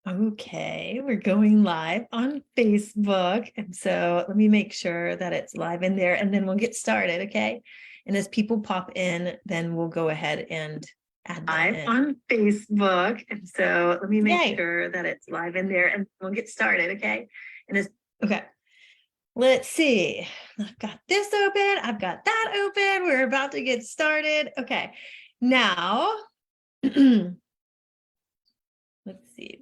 Okay, we're going live on Facebook. And so let me make sure that it's live in there and then we'll get started, okay? And as people pop in, then we'll go ahead and add them in. On Facebook. And so let me make sure that it's live in there and we'll get started, okay? Okay. Let's see. I've got this open. I've got that open. We're about to get started. Okay. Now, let's see.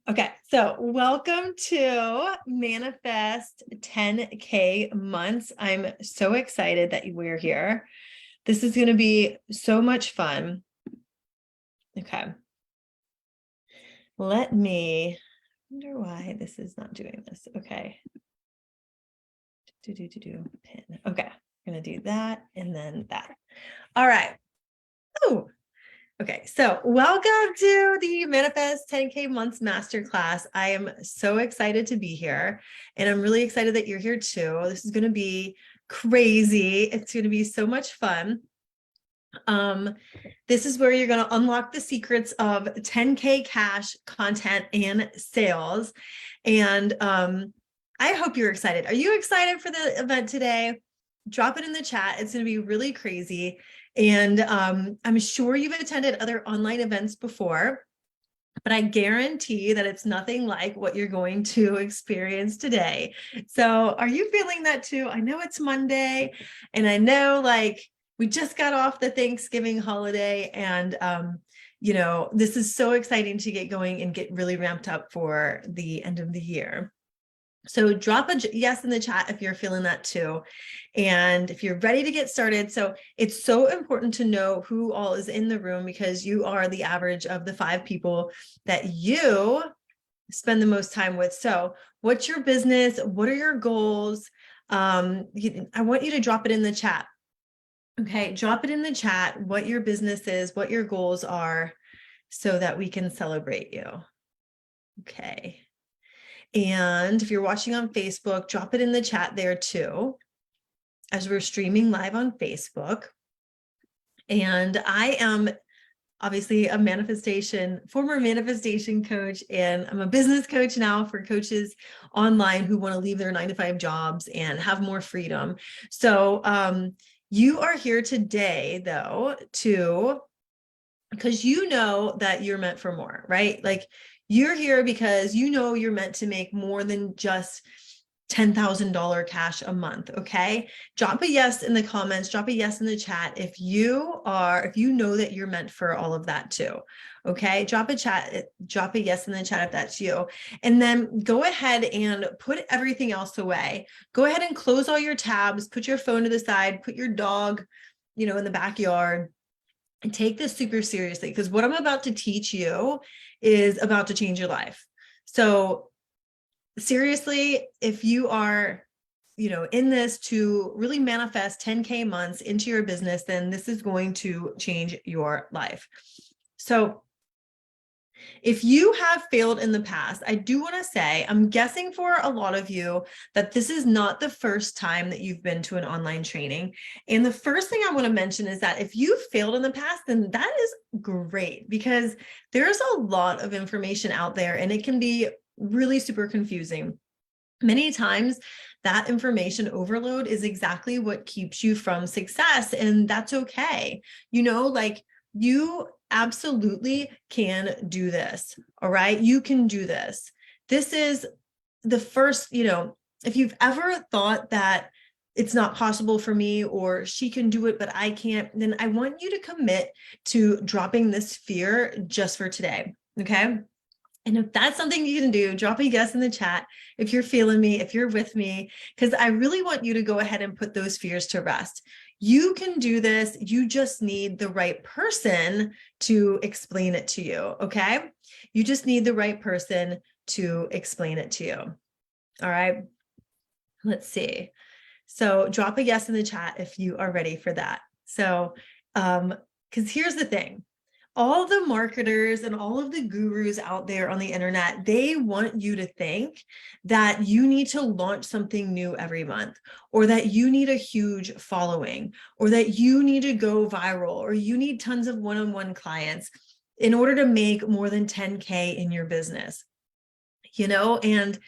Okay, so welcome to Manifest 10K months. I'm so excited that we're here. This is going to be so much fun. Okay. I wonder why this is not doing this. Okay. Pin. Okay, I'm going to do that and then that. All right. Oh, okay, so welcome to the Manifest 10K Months Masterclass. I am so excited to be here, and I'm really excited that you're here too. This is going to be crazy. It's going to be so much fun. This is where you're going to unlock the secrets of 10K cash content and sales. And I hope you're excited. Are you excited for the event today? Drop it in the chat. It's going to be really crazy. And I'm sure you've attended other online events before, but I guarantee that it's nothing like what you're going to experience today. So are you feeling that too? I know it's Monday, and I know we just got off the Thanksgiving holiday, and this is so exciting to get going and get really ramped up for the end of the year. So drop a yes in the chat if you're feeling that too. And if you're ready to get started. So it's so important to know who all is in the room, because you are the average of the 5 people that you spend the most time with. So what's your business? What are your goals? I want you to drop it in the chat. Okay, drop it in the chat what your business is, what your goals are, so that we can celebrate you. Okay. And if you're watching on Facebook, drop it in the chat there too, as we're streaming live on Facebook. And I am obviously a former manifestation coach, and I'm a business coach now for coaches online who want to leave their 9-to-5 jobs and have more freedom. So you are here today though, because you know that you're meant for more, right? You're here because you know you're meant to make more than just $10,000 cash a month. Okay. Drop a yes in the comments, drop a yes in the chat if you know that you're meant for all of that too. Okay. Drop a yes in the chat if that's you. And then go ahead and put everything else away. Go ahead and close all your tabs, put your phone to the side, put your dog, in the backyard, and take this super seriously, because what I'm about to teach you is about to change your life. So seriously, if you are, in this to really manifest 10K months into your business, then this is going to change your life. So if you have failed in the past, I do want to say, I'm guessing for a lot of you that this is not the first time that you've been to an online training. And the first thing I want to mention is that if you failed in the past, then that is great, because there's a lot of information out there and it can be really super confusing. Many times that information overload is exactly what keeps you from success, and that's okay. You absolutely can do this. All right. You can do this. This is the first, if you've ever thought that it's not possible for me, or she can do it, but I can't, then I want you to commit to dropping this fear just for today. Okay. And if that's something you can do, drop a yes in the chat if you're feeling me, if you're with me, because I really want you to go ahead and put those fears to rest. You can do this. You just need the right person to explain it to you, okay? You just need the right person to explain it to you. All right, let's see. So drop a yes in the chat if you are ready for that. So, because here's the thing. All the marketers and all of the gurus out there on the internet, they want you to think that you need to launch something new every month, or that you need a huge following, or that you need to go viral, or you need tons of one-on-one clients. in order to make more than 10K in your business, and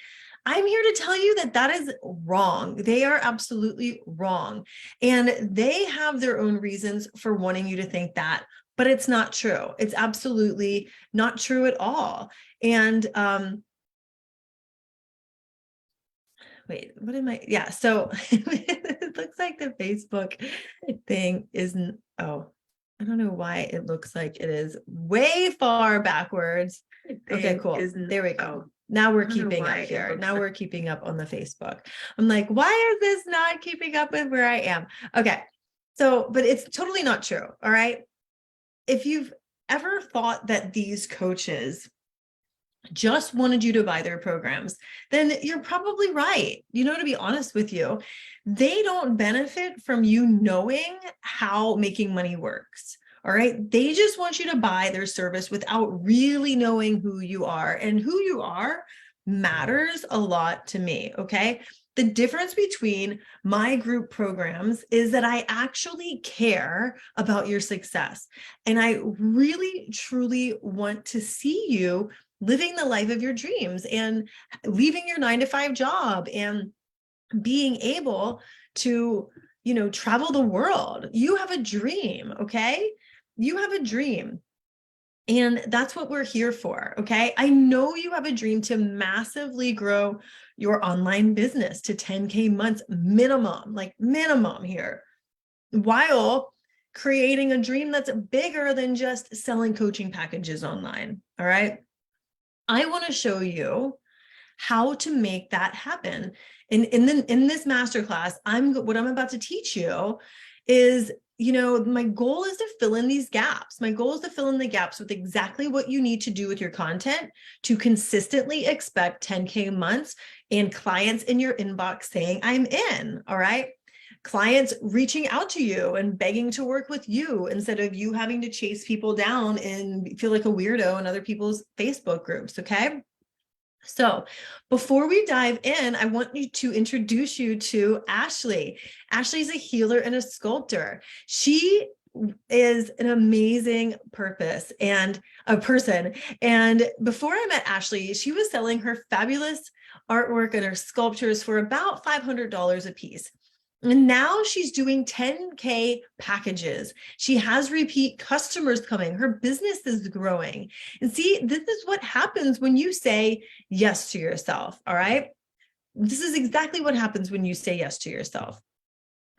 I'm here to tell you that that is wrong. They are absolutely wrong. And they have their own reasons for wanting you to think that, but it's not true. It's absolutely not true at all. And wait, what am I? Yeah. So it looks like the Facebook thing isn't, oh, I don't know why it looks like it is way far backwards. Okay, cool. There we go. Now we're keeping up here. Now we're keeping up on the Facebook. I'm like, why is this not keeping up with where I am? Okay. So, but it's totally not true. All right. If you've ever thought that these coaches just wanted you to buy their programs, then you're probably right. To be honest with you, they don't benefit from you knowing how making money works. All right. They just want you to buy their service without really knowing who you are, and who you are matters a lot to me. Okay. The difference between my group programs is that I actually care about your success. And I really, truly want to see you living the life of your dreams and leaving your 9-to-5 job and being able to, travel the world. You have a dream, okay? You have a dream. And that's what we're here for, okay? I know you have a dream to massively grow your online business to 10K months minimum, like minimum here, while creating a dream that's bigger than just selling coaching packages online, all right? I want to show you how to make that happen. And in this masterclass, what I'm about to teach you is, my goal is to fill in these gaps. My goal is to fill in the gaps with exactly what you need to do with your content to consistently expect 10K months and clients in your inbox saying, I'm in, all right? Clients reaching out to you and begging to work with you instead of you having to chase people down and feel like a weirdo in other people's Facebook groups, okay? So before we dive in, I want to introduce you to Ashley. Ashley's a healer and a sculptor. She is an amazing person. And before I met Ashley, she was selling her fabulous artwork and her sculptures for about $500 a piece. And now she's doing 10K packages. She has repeat customers coming. Her business is growing. And see, this is what happens when you say yes to yourself. All right. This is exactly what happens when you say yes to yourself.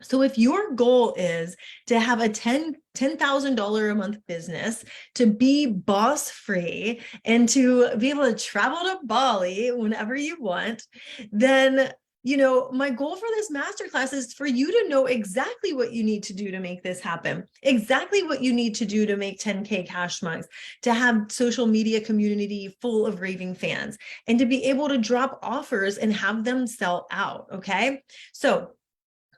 So if your goal is to have a $10,000 a month business, to be boss free, and to be able to travel to Bali whenever you want, then my goal for this masterclass is for you to know exactly what you need to do to make this happen, exactly what you need to do to make 10K cash months, to have social media community full of raving fans, and to be able to drop offers and have them sell out. Okay. So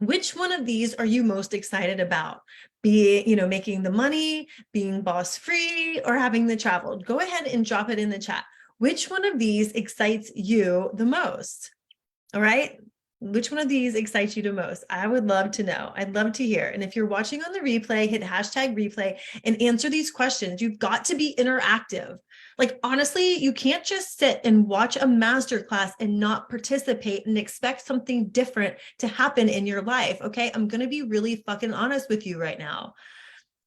which one of these are you most excited about? Making the money, being boss free, or having the travel? Go ahead and drop it in the chat. Which one of these excites you the most? All right. Which one of these excites you the most? I would love to know. I'd love to hear. And if you're watching on the replay, hit hashtag replay and answer these questions. You've got to be interactive. Like, honestly, you can't just sit and watch a masterclass and not participate and expect something different to happen in your life. Okay. I'm going to be really fucking honest with you right now.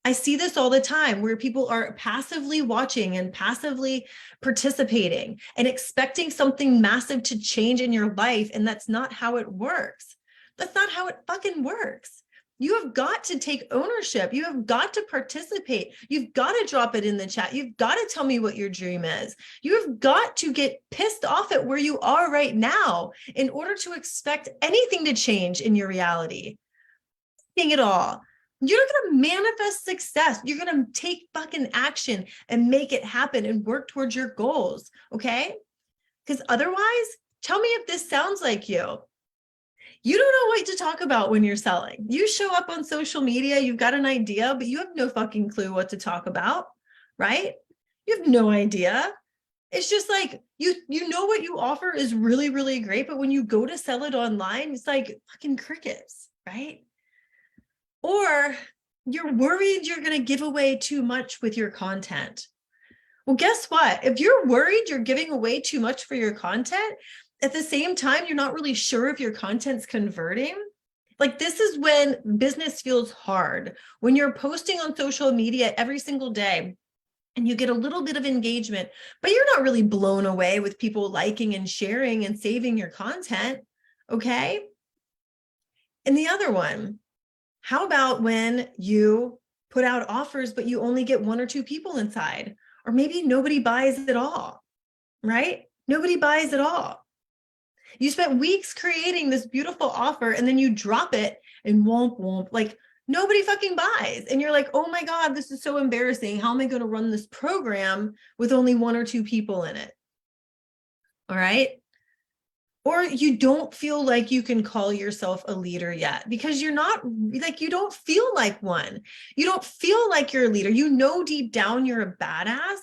I see this all the time where people are passively watching and passively participating and expecting something massive to change in your life. And that's not how it works. That's not how it fucking works. You have got to take ownership. You have got to participate. You've got to drop it in the chat. You've got to tell me what your dream is. You have got to get pissed off at where you are right now in order to expect anything to change in your reality. Anything at all. You're going to manifest success. You're going to take fucking action and make it happen and work towards your goals. Okay. Because otherwise, tell me if this sounds like you. You don't know what to talk about when you're selling. You show up on social media, you've got an idea, but you have no fucking clue what to talk about, right? You have no idea. It's just like, you know what you offer is really, really great. But when you go to sell it online, it's like fucking crickets, right? Or you're worried you're going to give away too much with your content. Well, guess what? If you're worried you're giving away too much for your content, at the same time, you're not really sure if your content's converting. Like, this is when business feels hard. When you're posting on social media every single day and you get a little bit of engagement, but you're not really blown away with people liking and sharing and saving your content. Okay. And the other one, how about when you put out offers, but you only get one or two people inside, or maybe nobody buys at all, right? Nobody buys at all. You spent weeks creating this beautiful offer and then you drop it and womp womp, like nobody fucking buys. And you're like, oh my God, this is so embarrassing. How am I going to run this program with only one or two people in it? All right. Or you don't feel like you can call yourself a leader yet because you're not, like, you don't feel like one. You don't feel like you're a leader. You know, deep down you're a badass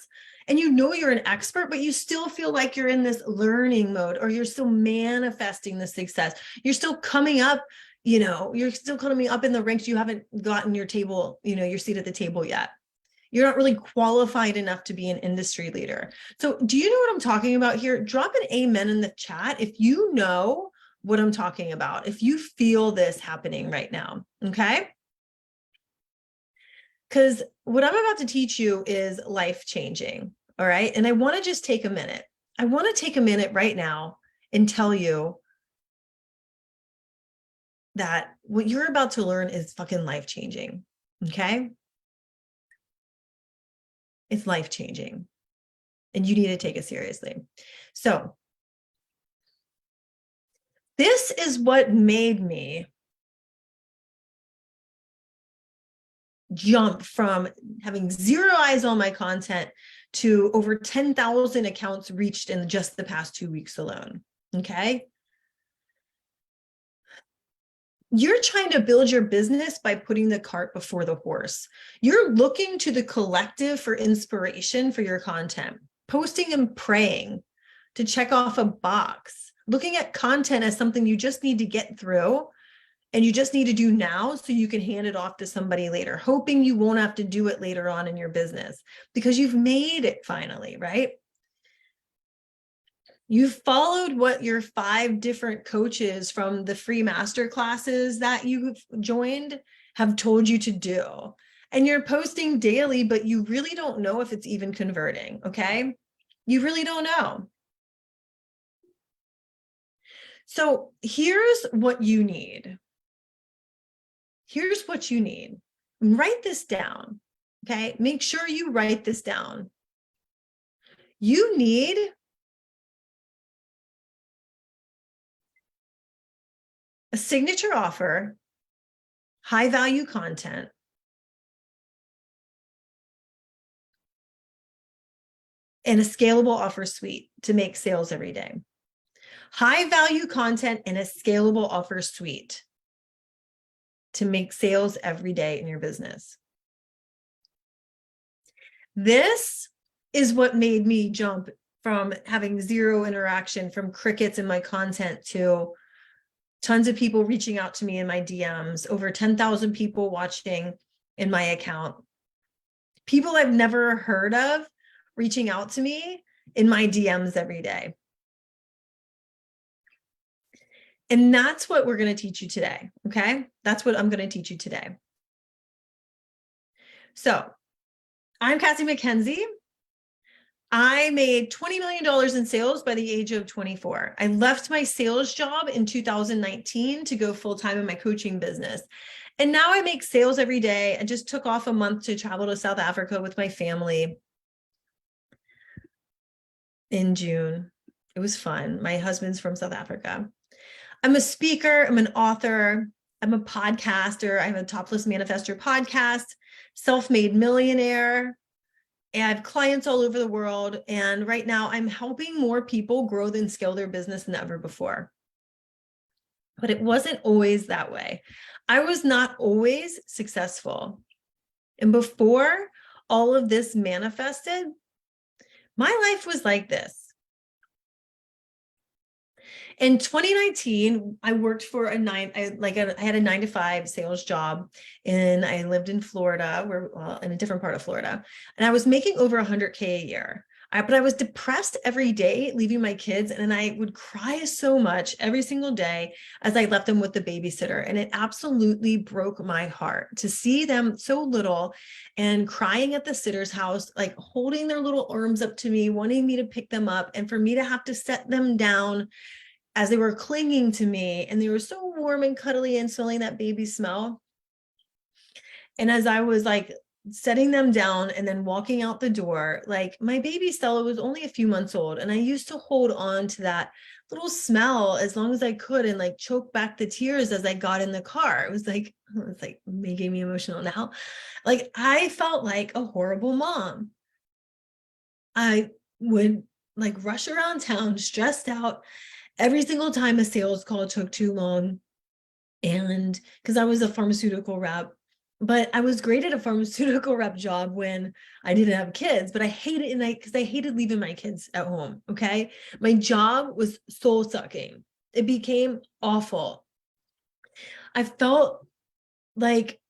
and you know you're an expert, but you still feel like you're in this learning mode, or you're still manifesting the success. You're still coming up, you're still coming up in the ranks. You haven't gotten your table, your seat at the table yet. You're not really qualified enough to be an industry leader. So do you know what I'm talking about here? Drop an amen in the chat if you know what I'm talking about, if you feel this happening right now, okay? Because what I'm about to teach you is life-changing, all right? And I want to just take a minute. I want to take a minute right now and tell you that what you're about to learn is fucking life-changing, okay? It's life-changing and you need to take it seriously. So this is what made me jump from having zero eyes on my content to over 10,000 accounts reached in just the past 2 weeks alone. Okay. You're trying to build your business by putting the cart before the horse. You're looking to the collective for inspiration for your content, posting and praying to check off a box, looking at content as something you just need to get through and you just need to do now so you can hand it off to somebody later, hoping you won't have to do it later on in your business because you've made it finally, right? You've followed what your 5 different coaches from the free master classes that you've joined have told you to do. And you're posting daily, but you really don't know if it's even converting, okay? You really don't know. So here's what you need. Here's what you need. Write this down, okay? Make sure you write this down. You need a signature offer, high value content, and a scalable offer suite to make sales every day. High value content and a scalable offer suite to make sales every day in your business. This is what made me jump from having zero interaction, from crickets in my content, to tons of people reaching out to me in my DMs, over 10,000 people watching in my account, people I've never heard of reaching out to me in my DMs every day. And that's what we're going to teach you today. Okay. That's what I'm going to teach you today. So I'm Cassie McKenzie. I made $20 million in sales by the age of 24. I left my sales job in 2019 to go full-time in my coaching business. And now I make sales every day. I just took off a month to travel to South Africa with my family in June. It was fun. My husband's from South Africa. I'm a speaker. I'm an author. I'm a podcaster. I have a Topless Manifestor podcast, self-made millionaire. And I have clients all over the world. And right now I'm helping more people grow and scale their business than ever before. But it wasn't always that way. I was not always successful. And before all of this manifested, my life was like this. In 2019, I worked for I had a 9 to 5 sales job, and I lived in Florida, in a different part of Florida, and I was making over 100K a year. But I was depressed every day leaving my kids, and I would cry so much every single day as I left them with the babysitter. And it absolutely broke my heart to see them so little and crying at the sitter's house, like holding their little arms up to me, wanting me to pick them up, and for me to have to set them down as they were clinging to me, and they were so warm and cuddly and smelling that baby smell. And as I was like setting them down and then walking out the door, like my baby Stella was only a few months old, and I used to hold on to that little smell as long as I could and like choke back the tears as I got in the car. It's like making me emotional now. Like I felt like a horrible mom. I would like rush around town stressed out every single time a sales call took too long. And because I was a pharmaceutical rep, but I was great at a pharmaceutical rep job when I didn't have kids, but I hated it because I hated leaving my kids at home. Okay. My job was soul sucking. It became awful. I felt like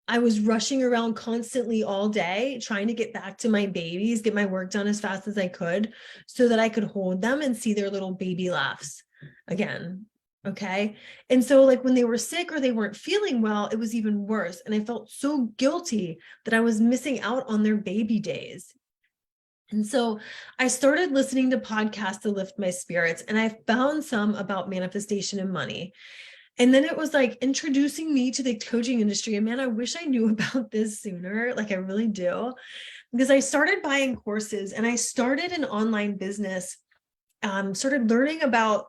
I was rushing around constantly all day, trying to get back to my babies, get my work done as fast as I could so that I could hold them and see their little baby laughs again. Okay. And so like when they were sick or they weren't feeling well, it was even worse. And I felt so guilty that I was missing out on their baby days. And so I started listening to podcasts to lift my spirits, and I found some about manifestation and money. And then it was like introducing me to the coaching industry. And man, I wish I knew about this sooner. Like I really do, because I started buying courses and I started an online business, started learning about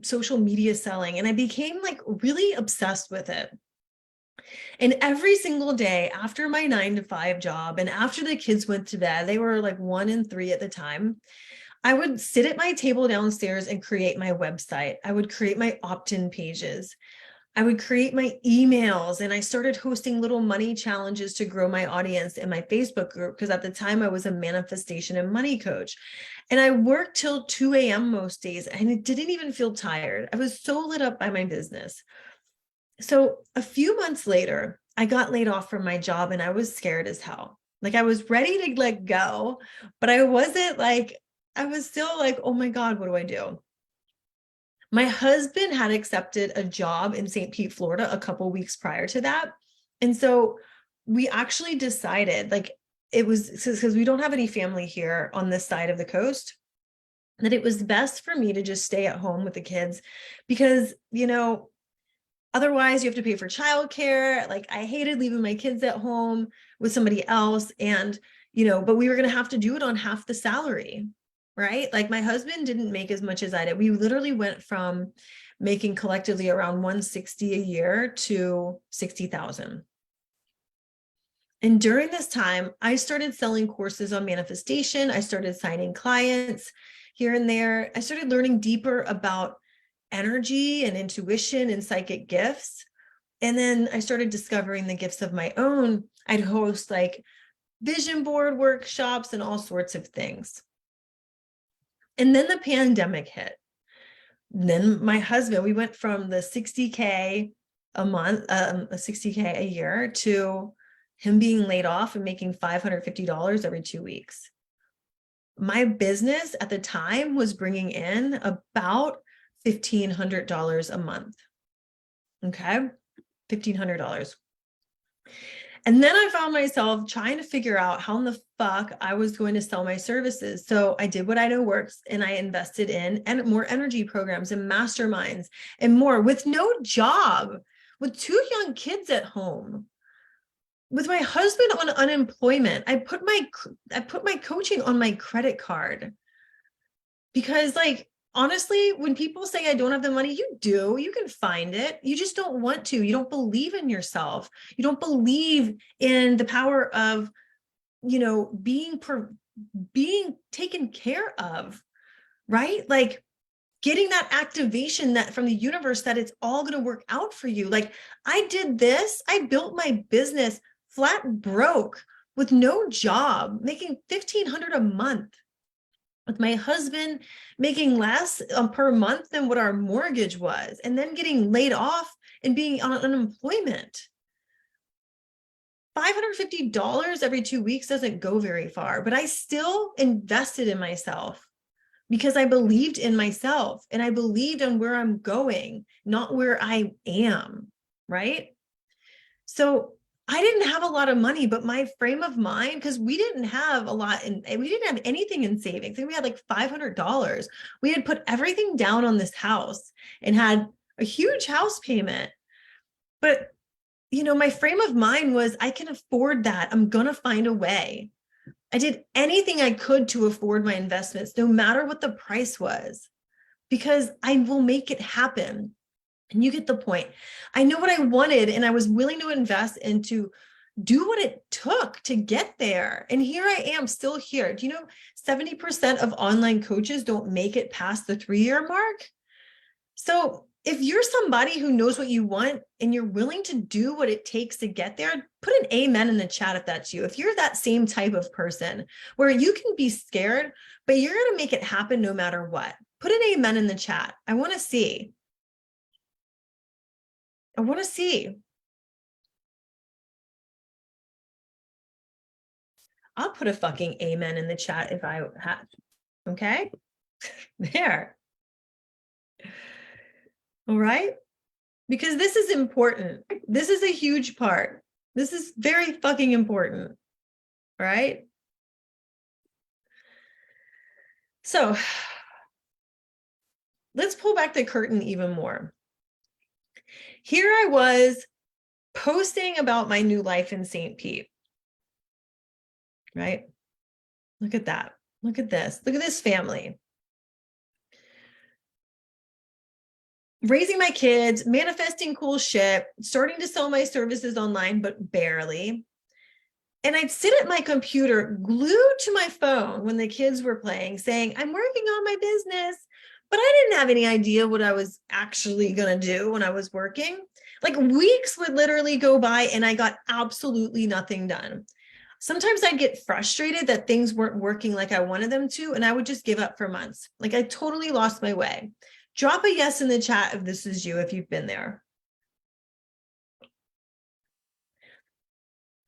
social media selling, and I became like really obsessed with it. And every single day after my 9 to 5 job and after the kids went to bed, they were like 1 and 3 at the time, I would sit at my table downstairs and create my website. I would create my opt-in pages. I would create my emails, and I started hosting little money challenges to grow my audience in my Facebook group, because at the time I was a manifestation and money coach. And I worked till 2 a.m. most days, and it didn't even feel tired. I was so lit up by my business. So a few months later, I got laid off from my job, and I was scared as hell. Like I was ready to let go, but I wasn't like, I was still like, oh my God, what do I do? My husband had accepted a job in St. Pete, Florida, a couple weeks prior to that. And so we actually decided, like, it was because we don't have any family here on this side of the coast, that it was best for me to just stay at home with the kids, because, otherwise you have to pay for childcare. Like I hated leaving my kids at home with somebody else. And, but we were going to have to do it on half the salary. Right? Like my husband didn't make as much as I did. We literally went from making collectively around 160 a year to 60,000. And during this time, I started selling courses on manifestation. I started signing clients here and there. I started learning deeper about energy and intuition and psychic gifts. And then I started discovering the gifts of my own. I'd host like vision board workshops and all sorts of things. And then the pandemic hit. And then my husband, we went from the 60K a month, 60K a year, to him being laid off and making $550 every 2 weeks. My business at the time was bringing in about $1,500 a month. Okay, $1,500. And then I found myself trying to figure out how in the fuck I was going to sell my services. So I did what I know works, and I invested in more energy programs and masterminds and more, with no job, with 2 young kids at home, with my husband on unemployment. I put my coaching on my credit card, because like, honestly, when people say I don't have the money, you do. You can find it. You just don't want to. You don't believe in yourself. You don't believe in the power of, being taken care of, right? Like getting that activation that from the universe that it's all going to work out for you. Like I did this. I built my business flat broke with no job, making $1,500 a month. with my husband making less per month than what our mortgage was, and then getting laid off and being on unemployment. $550 every 2 weeks doesn't go very far, but I still invested in myself because I believed in myself and I believed in where I'm going, not where I am, right? So I didn't have a lot of money, but my frame of mind, because we didn't have a lot and we didn't have anything in savings. I think we had like $500. We had put everything down on this house and had a huge house payment. But, you know, my frame of mind was, I can afford that. I'm going to find a way. I did anything I could to afford my investments, no matter what the price was, because I will make it happen. And you get the point. I know what I wanted, and I was willing to invest and to do what it took to get there. And here I am, still here. Do you know 70% of online coaches don't make it past the 3-year mark? So if you're somebody who knows what you want and you're willing to do what it takes to get there, put an amen in the chat if that's you. If you're that same type of person where you can be scared, but you're going to make it happen no matter what, put an amen in the chat. I want to see. I want to see. I'll put a fucking amen in the chat if I have. Okay. There. All right. Because this is important. This is a huge part. This is very fucking important. All right. So let's pull back the curtain even more. Here I was posting about my new life in St. Pete. Right? Look at that. Look at this. Look at this family. Raising my kids, manifesting cool shit, starting to sell my services online, but barely. And I'd sit at my computer glued to my phone when the kids were playing, saying, I'm working on my business, but I didn't have any idea what I was actually going to do when I was working. Like weeks would literally go by and I got absolutely nothing done. Sometimes I'd get frustrated that things weren't working like I wanted them to, and I would just give up for months. Like I totally lost my way. Drop a yes in the chat if this is you, if you've been there.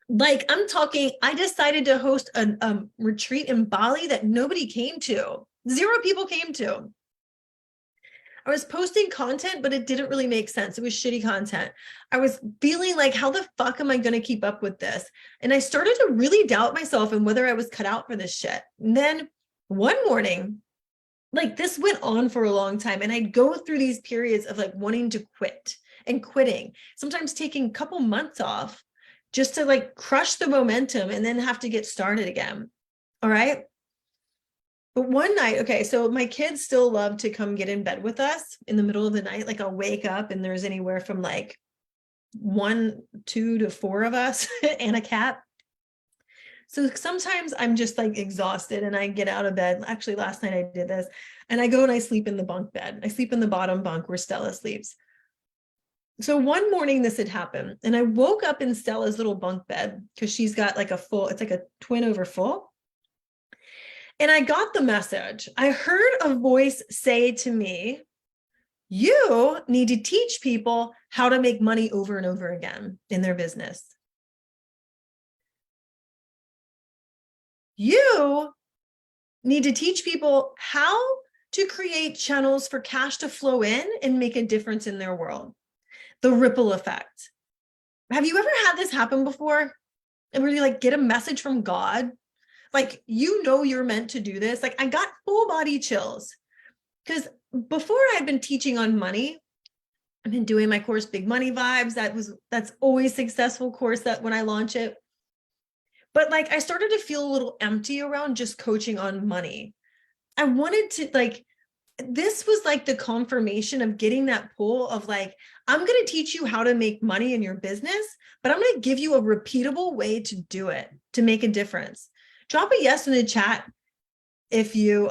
Like I'm talking, I decided to host a retreat in Bali that nobody came to. 0 people came to. I was posting content, but it didn't really make sense. It was shitty content. I was feeling like, how the fuck am I going to keep up with this? And I started to really doubt myself and whether I was cut out for this shit. And then one morning, like this went on for a long time. And I'd go through these periods of like wanting to quit and quitting, sometimes taking a couple months off just to like crush the momentum and then have to get started again. All right. But one night, okay, so my kids still love to come get in bed with us in the middle of the night. Like I'll wake up and there's anywhere from like 1, 2 to 4 of us and a cat. So sometimes I'm just like exhausted and I get out of bed. Actually, last night I did this and I go and I sleep in the bunk bed. I sleep in the bottom bunk where Stella sleeps. So one morning this had happened and I woke up in Stella's little bunk bed because she's got like a full, it's like a twin over full. And I got the message. I heard a voice say to me, you need to teach people how to make money over and over again in their business. You need to teach people how to create channels for cash to flow in and make a difference in their world. The ripple effect. Have you ever had this happen before? And where you like get a message from God? Like, you know, you're meant to do this. Like I got full body chills because before I'd been teaching on money, I've been doing my course, Big Money Vibes. That's always successful course that when I launch it. But like, I started to feel a little empty around just coaching on money. I wanted to like, this was like the confirmation of getting that pull of like, I'm going to teach you how to make money in your business, but I'm going to give you a repeatable way to do it, to make a difference. Drop a yes in the chat if you,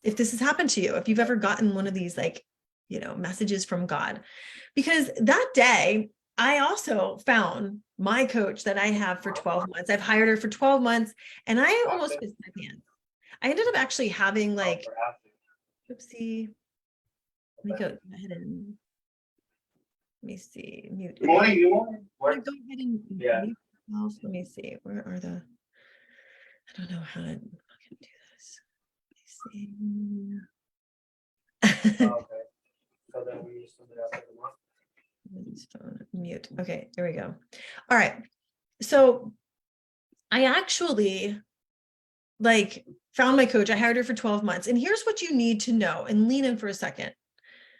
if this has happened to you, if you've ever gotten one of these, like, you know, messages from God, because that day I also found my coach that I have for 12 months. I've hired her for 12 months and I almost missed my pants. I ended up actually having like, oopsie, let me go ahead and, let me see, mute. Good morning, you want? Go ahead and mute myself. Let me see, where are the, I don't know how to fucking do this. Let me see. Okay. So then we use something else every month. Mute. Okay, there we go. All right. So I actually like found my coach. I hired her for 12 months. And here's what you need to know, and lean in for a second.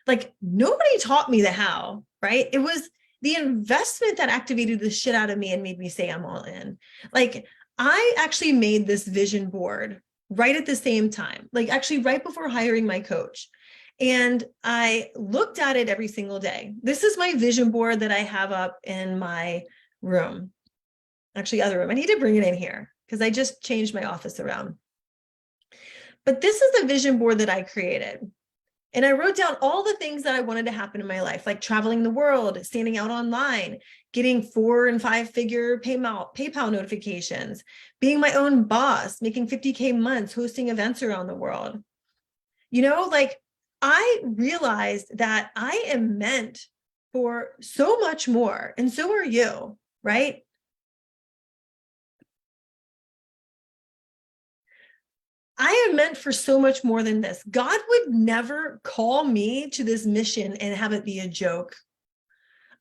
Like, nobody taught me the how, right? It was the investment that activated the shit out of me and made me say I'm all in. Like, I actually made this vision board right at the same time, like actually right before hiring my coach. And I looked at it every single day. This is my vision board that I have up in my room. Actually, other room. I need to bring it in here because I just changed my office around. But this is a vision board that I created. And I wrote down all the things that I wanted to happen in my life, like traveling the world, standing out online, getting 4- and 5-figure PayPal notifications, being my own boss, making 50K months, hosting events around the world. You know, like, I realized that I am meant for so much more, and so are you, right? I am meant for so much more than this. God would never call me to this mission and have it be a joke.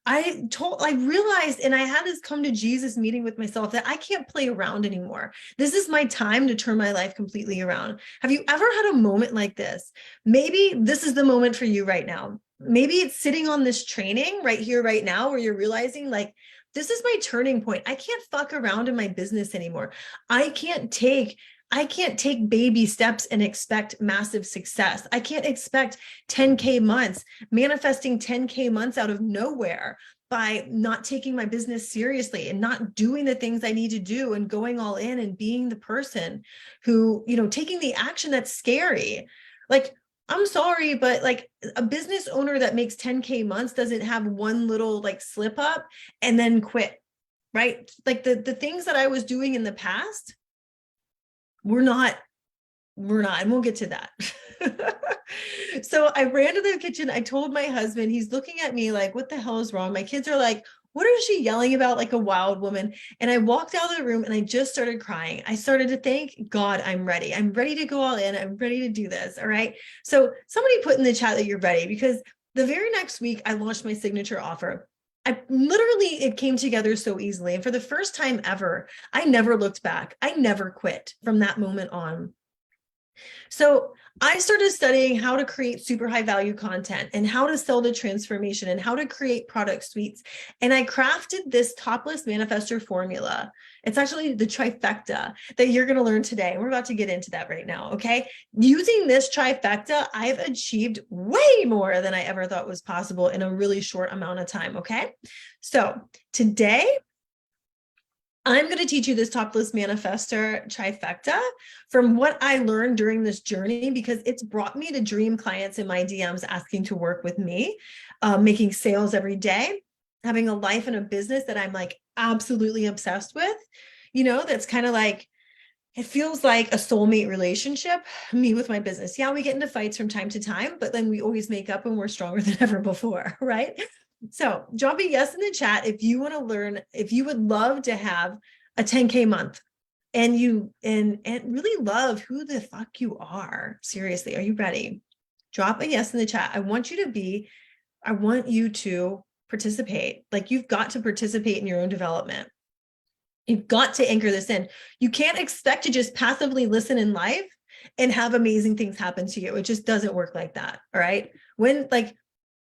I realized, and I had this come to Jesus meeting with myself, that I can't play around anymore. This is my time to turn my life completely around. Have you ever had a moment like this? Maybe this is the moment for you right now. Maybe it's sitting on this training right here, right now, where you're realizing, like, this is my turning point. I can't fuck around in my business anymore. I can't take baby steps and expect massive success. I can't expect 10K months, manifesting 10K months out of nowhere by not taking my business seriously and not doing the things I need to do and going all in and being the person who, taking the action that's scary. Like, I'm sorry, but like, a business owner that makes 10K months doesn't have one little like slip up and then quit, right? Like, the things that I was doing in the past, we're not, and we'll get to that. So I ran to the kitchen. I told my husband, he's looking at me like, what the hell is wrong? My kids are like, what is she yelling about like a wild woman? And I walked out of the room and I just started crying. I started to thank God, I'm ready. I'm ready to go all in. I'm ready to do this. All right. So somebody put in the chat that you're ready, because the very next week I launched my signature offer. It came together so easily. And for the first time ever, I never looked back. I never quit from that moment on. So I started studying how to create super high value content and how to sell the transformation and how to create product suites. And I crafted this topless manifestor formula. It's actually the trifecta that you're going to learn today. We're about to get into that right now. Okay. Using this trifecta, I've achieved way more than I ever thought was possible in a really short amount of time. Okay. So today, I'm going to teach you this topless manifestor trifecta from what I learned during this journey, because it's brought me to dream clients in my DMs asking to work with me, making sales every day, having a life and a business that I'm like absolutely obsessed with. That's kind of like, it feels like a soulmate relationship, me with my business. Yeah, we get into fights from time to time, but then we always make up and we're stronger than ever before, right? So drop a yes in the chat if you want to learn, if you would love to have a 10K month and really love who the fuck you are. Seriously, are you ready? Drop a yes in the chat. I want you to participate. Like, you've got to participate in your own development. You've got to anchor this in. You can't expect to just passively listen in life and have amazing things happen to you. It just doesn't work like that. All right.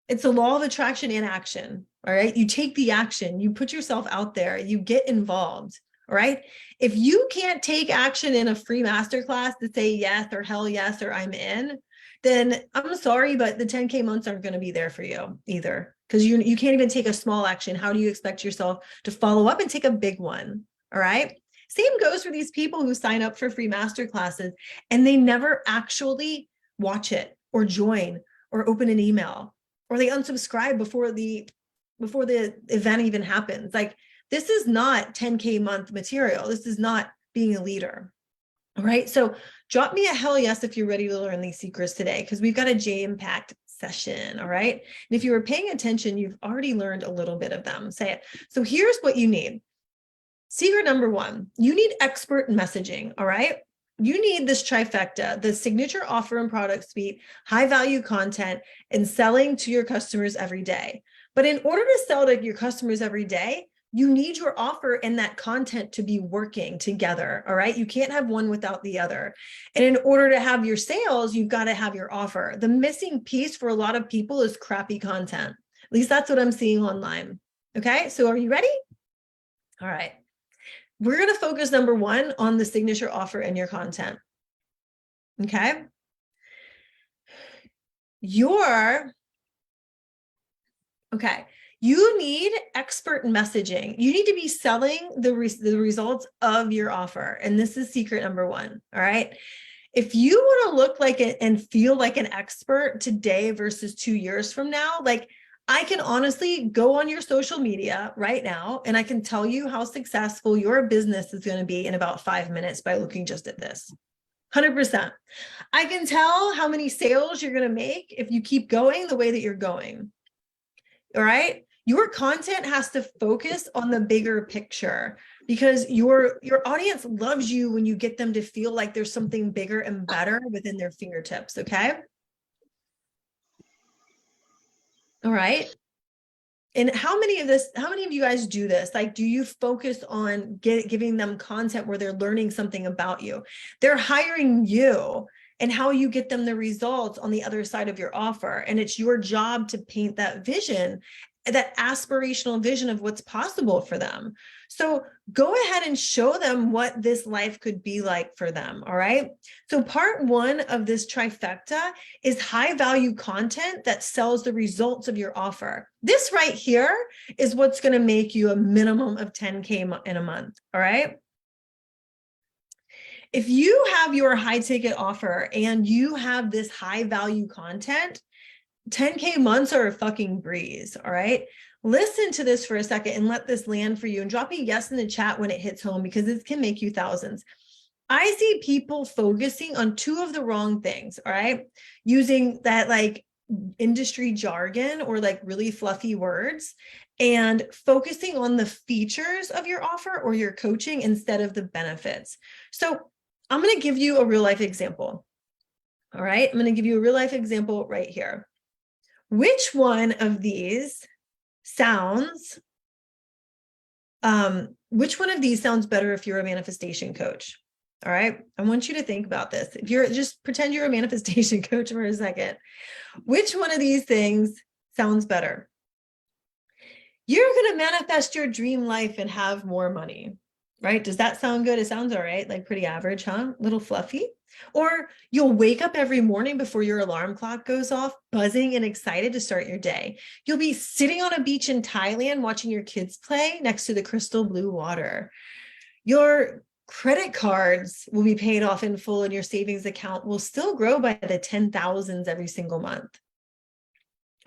It's a law of attraction and action. All right. You take the action, you put yourself out there, you get involved. All right. If you can't take action in a free masterclass to say yes or hell yes or I'm in, then I'm sorry, but the 10K months aren't going to be there for you either, because you can't even take a small action. How do you expect yourself to follow up and take a big one? All right. Same goes for these people who sign up for free masterclasses and they never actually watch it or join or open an email, or they unsubscribe before the event even happens. Like, this is not 10K month material. This is not being a leader. All right. So drop me a hell yes if you're ready to learn these secrets today, because we've got a jam-packed session. All right. And if you were paying attention, you've already learned a little bit of them. Say it. So here's what you need. Secret number one, you need expert messaging. All right. You need this trifecta, the signature offer and product suite, high value content, and selling to your customers every day. But in order to sell to your customers every day, you need your offer and that content to be working together. All right. You can't have one without the other. And in order to have your sales, you've got to have your offer. The missing piece for a lot of people is crappy content. At least that's what I'm seeing online. Okay. So are you ready? All right. We're going to focus number one on the signature offer and your content. Okay. You need expert messaging. You need to be selling the results of your offer. And this is secret number one. All right. If you want to look like it and feel like an expert today versus 2 years from now, like I can honestly go on your social media right now and I can tell you how successful your business is going to be in about 5 minutes by looking just at this. 100%. I can tell how many sales you're going to make if you keep going the way that you're going. All right. Your content has to focus on the bigger picture because your audience loves you when you get them to feel like there's something bigger and better within their fingertips. Okay. All right. And how many of you guys do this? Like, do you focus on giving them content where they're learning something about you? They're hiring you and how you get them the results on the other side of your offer. And it's your job to paint that vision, that aspirational vision of what's possible for them. So go ahead and show them what this life could be like for them. All right. So part one of this trifecta is high value content that sells the results of your offer. This right here is what's going to make you a minimum of 10K in a month. All right. If you have your high ticket offer and you have this high value content, 10K months are a fucking breeze. All right. Listen to this for a second and let this land for you and drop a yes in the chat when it hits home, because this can make you thousands. I see people focusing on two of the wrong things. All right. Using that like industry jargon or like really fluffy words and focusing on the features of your offer or your coaching instead of the benefits. So I'm going to give you a real life example. All right. I'm going to give you a real life example right here. Which one of these sounds better if you're a manifestation coach? All right. I want you to think about this. If you're just pretend you're a manifestation coach for a second, which one of these things sounds better? You're going to manifest your dream life and have more money, right? Does that sound good? It sounds all right. Like pretty average, huh? A little fluffy. Or you'll wake up every morning before your alarm clock goes off, buzzing and excited to start your day. You'll be sitting on a beach in Thailand watching your kids play next to the crystal blue water. Your credit cards will be paid off in full and your savings account will still grow by the 10,000s every single month.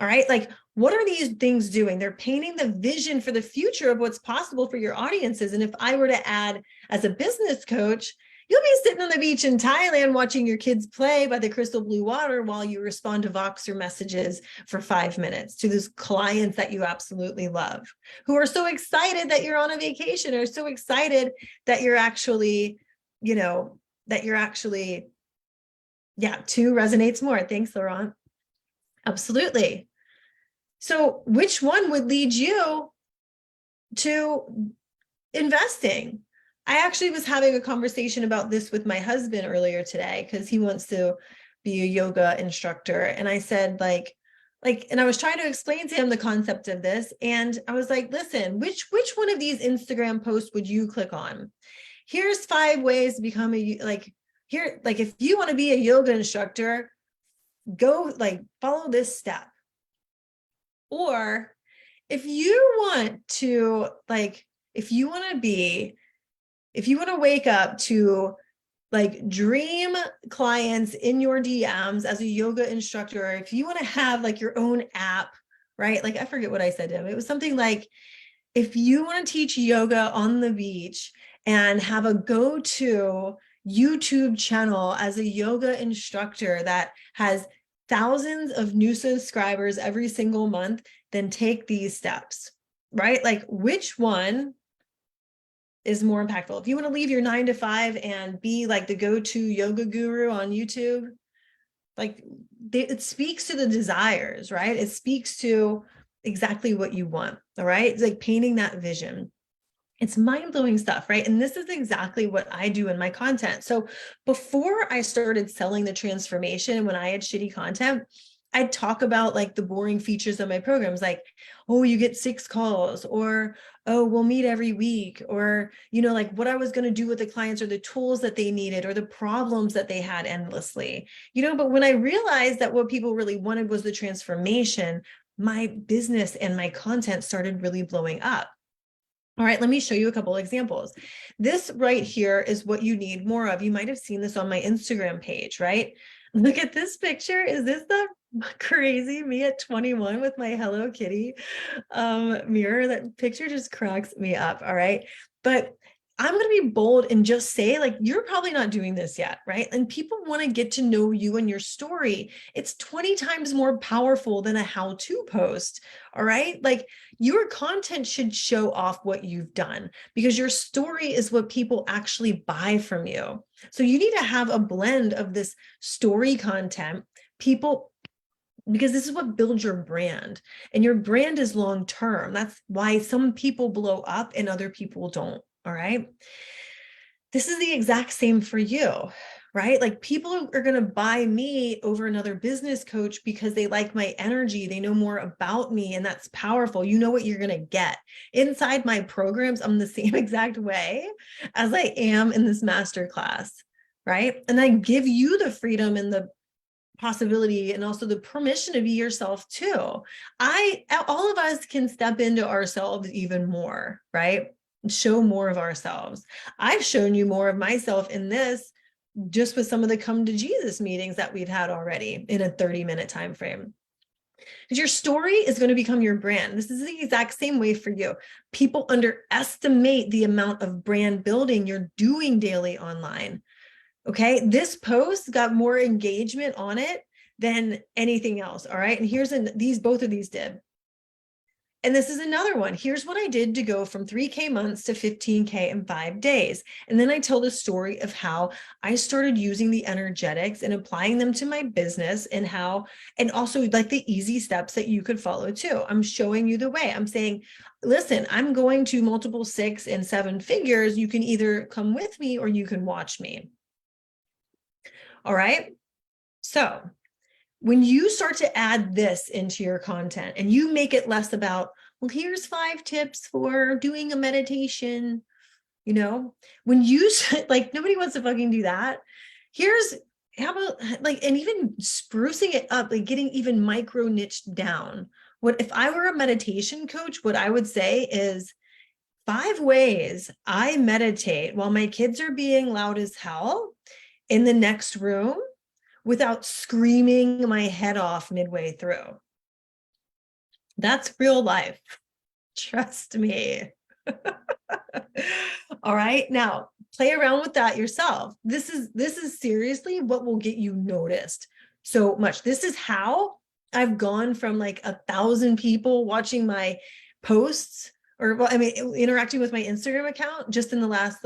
All right. Like, what are these things doing? They're painting the vision for the future of what's possible for your audiences. And if I were to add as a business coach, you'll be sitting on the beach in Thailand watching your kids play by the crystal blue water while you respond to Voxer messages for 5 minutes to those clients that you absolutely love, who are so excited that you're on a vacation, or so excited that you're actually, yeah, two resonates more. Thanks, Laurent. Absolutely. So which one would lead you to investing? I actually was having a conversation about this with my husband earlier today because he wants to be a yoga instructor. And I said, and I was trying to explain to him the concept of this. And I was like, listen, which one of these Instagram posts would you click on? Here's 5 ways to become if you want to be a yoga instructor, go follow this step. Or if you want to wake up to dream clients in your DMs as a yoga instructor, or if you want to have your own app, right? I forget what I said to him. It was something like, if you want to teach yoga on the beach and have a go-to, YouTube channel as a yoga instructor that has thousands of new subscribers every single month, then take these steps, right? Like, which one is more impactful? If you want to leave your 9 to 5 and be like the go-to yoga guru on YouTube, like it speaks to the desires, right? It speaks to exactly what you want. All right. It's like painting that vision. It's mind-blowing stuff, right? And this is exactly what I do in my content. So before I started selling the transformation, when I had shitty content, I'd talk about like the boring features of my programs, like, oh, you get 6 calls, or, oh, we'll meet every week, or, you know, like what I was going to do with the clients, or the tools that they needed, or the problems that they had endlessly, you know. But when I realized that what people really wanted was the transformation, my business and my content started really blowing up. All right, let me show you a couple examples. This right here is what you need more of. You might have seen this on my Instagram page, right? Look at this picture. Is this the crazy me at 21 with my Hello Kitty mirror? That picture just cracks me up. All right. But I'm going to be bold and just say, like, you're probably not doing this yet, right? And people want to get to know you and your story. It's 20 times more powerful than a how-to post. All right. Like, your content should show off what you've done, because your story is what people actually buy from you. So you need to have a blend of this story content, people, because this is what builds your brand, and your brand is long term. That's why some people blow up and other people don't. All right. This is the exact same for you, right? Like, people are going to buy me over another business coach because they like my energy. They know more about me, and that's powerful. You know what you're going to get inside my programs. I'm the same exact way as I am in this masterclass, right? And I give you the freedom and the possibility and also the permission to be yourself too. All of us can step into ourselves even more, right? Show more of ourselves. I've shown you more of myself in this, just with some of the come to Jesus meetings that we've had already in a 30-minute time frame. Because your story is going to become your brand. This is the exact same way for you. People underestimate the amount of brand building you're doing daily online. Okay, this post got more engagement on it than anything else. All right, and here's both of these did. And this is another one. Here's what I did to go from 3K months to 15K in 5 days. And then I tell the story of how I started using the energetics and applying them to my business, and how, and also like the easy steps that you could follow too. I'm showing you the way. I'm saying, listen, I'm going to multiple 6 and 7 figures. You can either come with me or you can watch me. All right. So when you start to add this into your content and you make it less about, well, here's 5 tips for doing a meditation, you know, when you like, nobody wants to fucking do that. Here's how about like, and even sprucing it up, like getting even micro niched down. What if I were a meditation coach, what I would say is 5 ways I meditate while my kids are being loud as hell in the next room without screaming my head off midway through. That's real life. Trust me. All right. Now, play around with that yourself. This is seriously what will get you noticed so much. This is how I've gone from like 1,000 people watching my posts, or, well, I mean, interacting with my Instagram account just in the last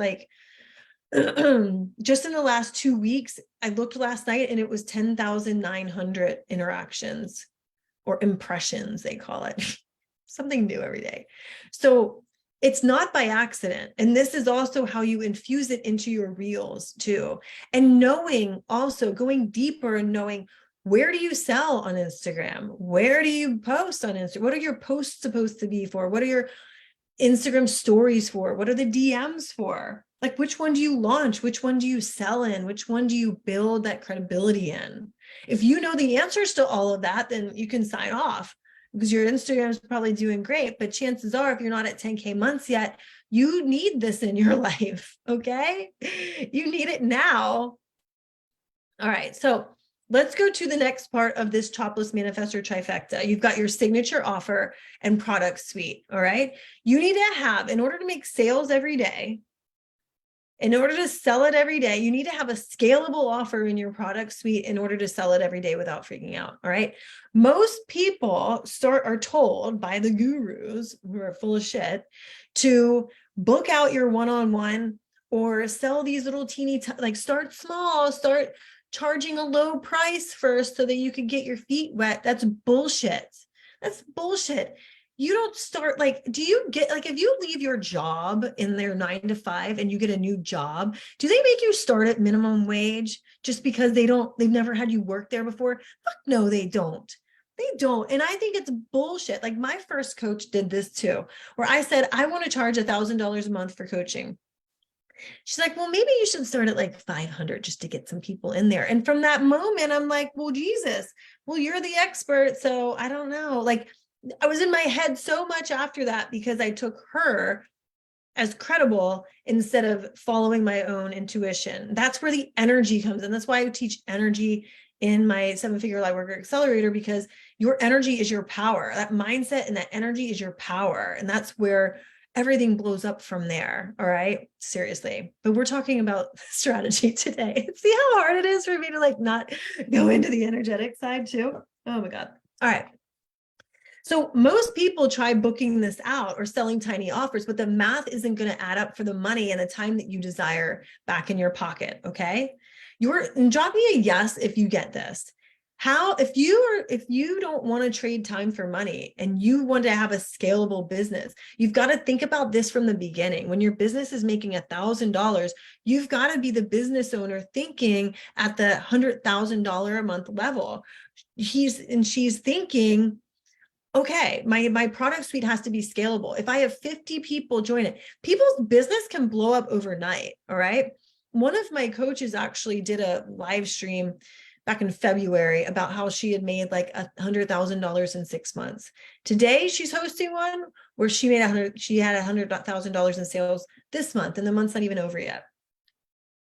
just in the last 2 weeks. I looked last night and it was 10,900 interactions, or impressions, they call it. Something new every day. So it's not by accident. And this is also how you infuse it into your reels too. And knowing, also going deeper and knowing, where do you sell on Instagram? Where do you post on Instagram? What are your posts supposed to be for? What are your Instagram stories for? What are the DMs for? Like, which one do you launch? Which one do you sell in? Which one do you build that credibility in? If you know the answers to all of that, then you can sign off, because your Instagram is probably doing great. But chances are, if you're not at 10K months yet, you need this in your life. Okay. You need it now. All right. So let's go to the next part of this topless manifestor trifecta. You've got your signature offer and product suite. All right. You need to have, in order to make sales every day In order to sell it every day, you need to have a scalable offer in your product suite in order to sell it every day without freaking out. All right. Most people are told by the gurus who are full of shit to book out your one-on-one or sell these little teeny, like start small, start charging a low price first so that you can get your feet wet. That's bullshit. That's bullshit. You don't start like, do you get like, if you leave your job in their 9 to 5 and you get a new job, do they make you start at minimum wage just because they've never had you work there before? Fuck no, they don't. They don't. And I think it's bullshit. Like my first coach did this too, where I said, I want to charge $1,000 a month for coaching. She's like, well, maybe you should start at like 500 just to get some people in there. And from that moment, I'm like, well, Jesus, well, you're the expert. So I don't know. Like I was in my head so much after that because I took her as credible instead of following my own intuition. That's where the energy comes in. That's why I teach energy in my 7-figure Lightworker Accelerator, because your energy is your power. That mindset and that energy is your power. And that's where everything blows up from there. All right. Seriously. But we're talking about strategy today. See how hard it is for me to like not go into the energetic side too. Oh my God. All right. So most people try booking this out or selling tiny offers, but the math isn't going to add up for the money and the time that you desire back in your pocket. Okay. Drop me a yes if you get this. If you don't want to trade time for money and you want to have a scalable business, you've got to think about this from the beginning. When your business is making $1,000, you've got to be the business owner thinking at the $100,000 a month level. She's thinking, okay, my product suite has to be scalable. If I have 50 people join it, people's business can blow up overnight. All right. One of my coaches actually did a live stream back in February about how she had made like $100,000 in 6 months. Today, she's hosting one where she had $100,000 in sales this month, and the month's not even over yet.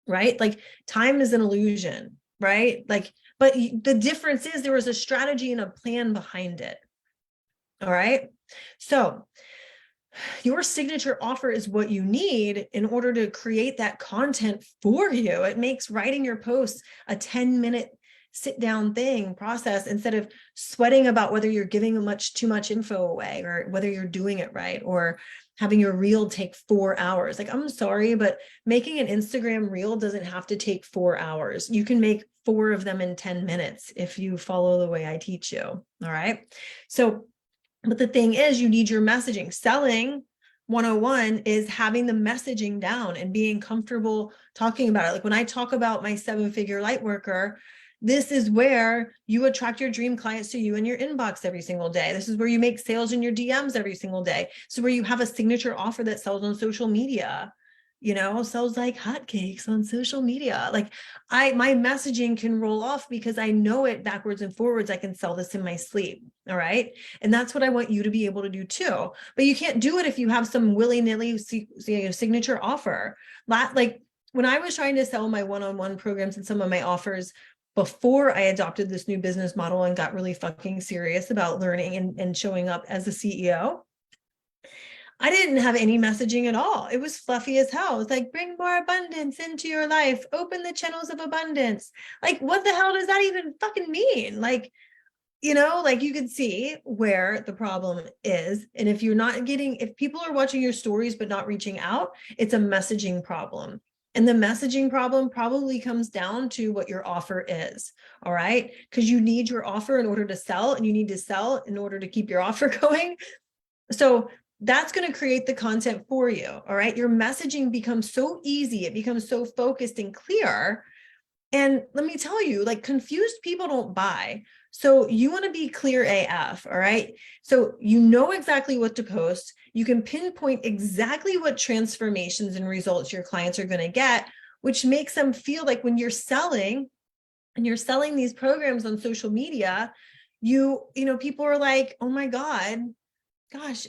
Right? Like time is an illusion, right? Like, but the difference is there was a strategy and a plan behind it. All right. So your signature offer is what you need in order to create that content for you. It makes writing your posts a 10-minute sit down process instead of sweating about whether you're giving too much info away or whether you're doing it right or having your reel take 4 hours. Like, I'm sorry, but making an Instagram reel doesn't have to take 4 hours. You can make 4 of them in 10 minutes if you follow the way I teach you. All right. So, but the thing is, you need your messaging. Selling 101 is having the messaging down and being comfortable talking about it. Like when I talk about my 7-figure light worker, this is where you attract your dream clients to you in your inbox every single day. This is where you make sales in your DMs every single day. So where you have a signature offer that sells on social media, sells like hotcakes on social media. Like my messaging can roll off because I know it backwards and forwards. I can sell this in my sleep. All right. And that's what I want you to be able to do too. But you can't do it if you have some willy-nilly signature offer. Like when I was trying to sell my one-on-one programs and some of my offers before I adopted this new business model and got really fucking serious about learning and showing up as a CEO, I didn't have any messaging at all. It was fluffy as hell. It's like, bring more abundance into your life, open the channels of abundance. Like, what the hell does that even fucking mean? Like, like you can see where the problem is. And if people are watching your stories but not reaching out, it's a messaging problem. And the messaging problem probably comes down to what your offer is. All right. Because you need your offer in order to sell, and you need to sell in order to keep your offer going. So that's going to create the content for you. All right. Your messaging becomes so easy. It becomes so focused and clear. And let me tell you, like, confused people don't buy. So you want to be clear AF. All right. So you know exactly what to post. You can pinpoint exactly what transformations and results your clients are going to get, which makes them feel like when you're selling these programs on social media, people are like, oh my God, gosh,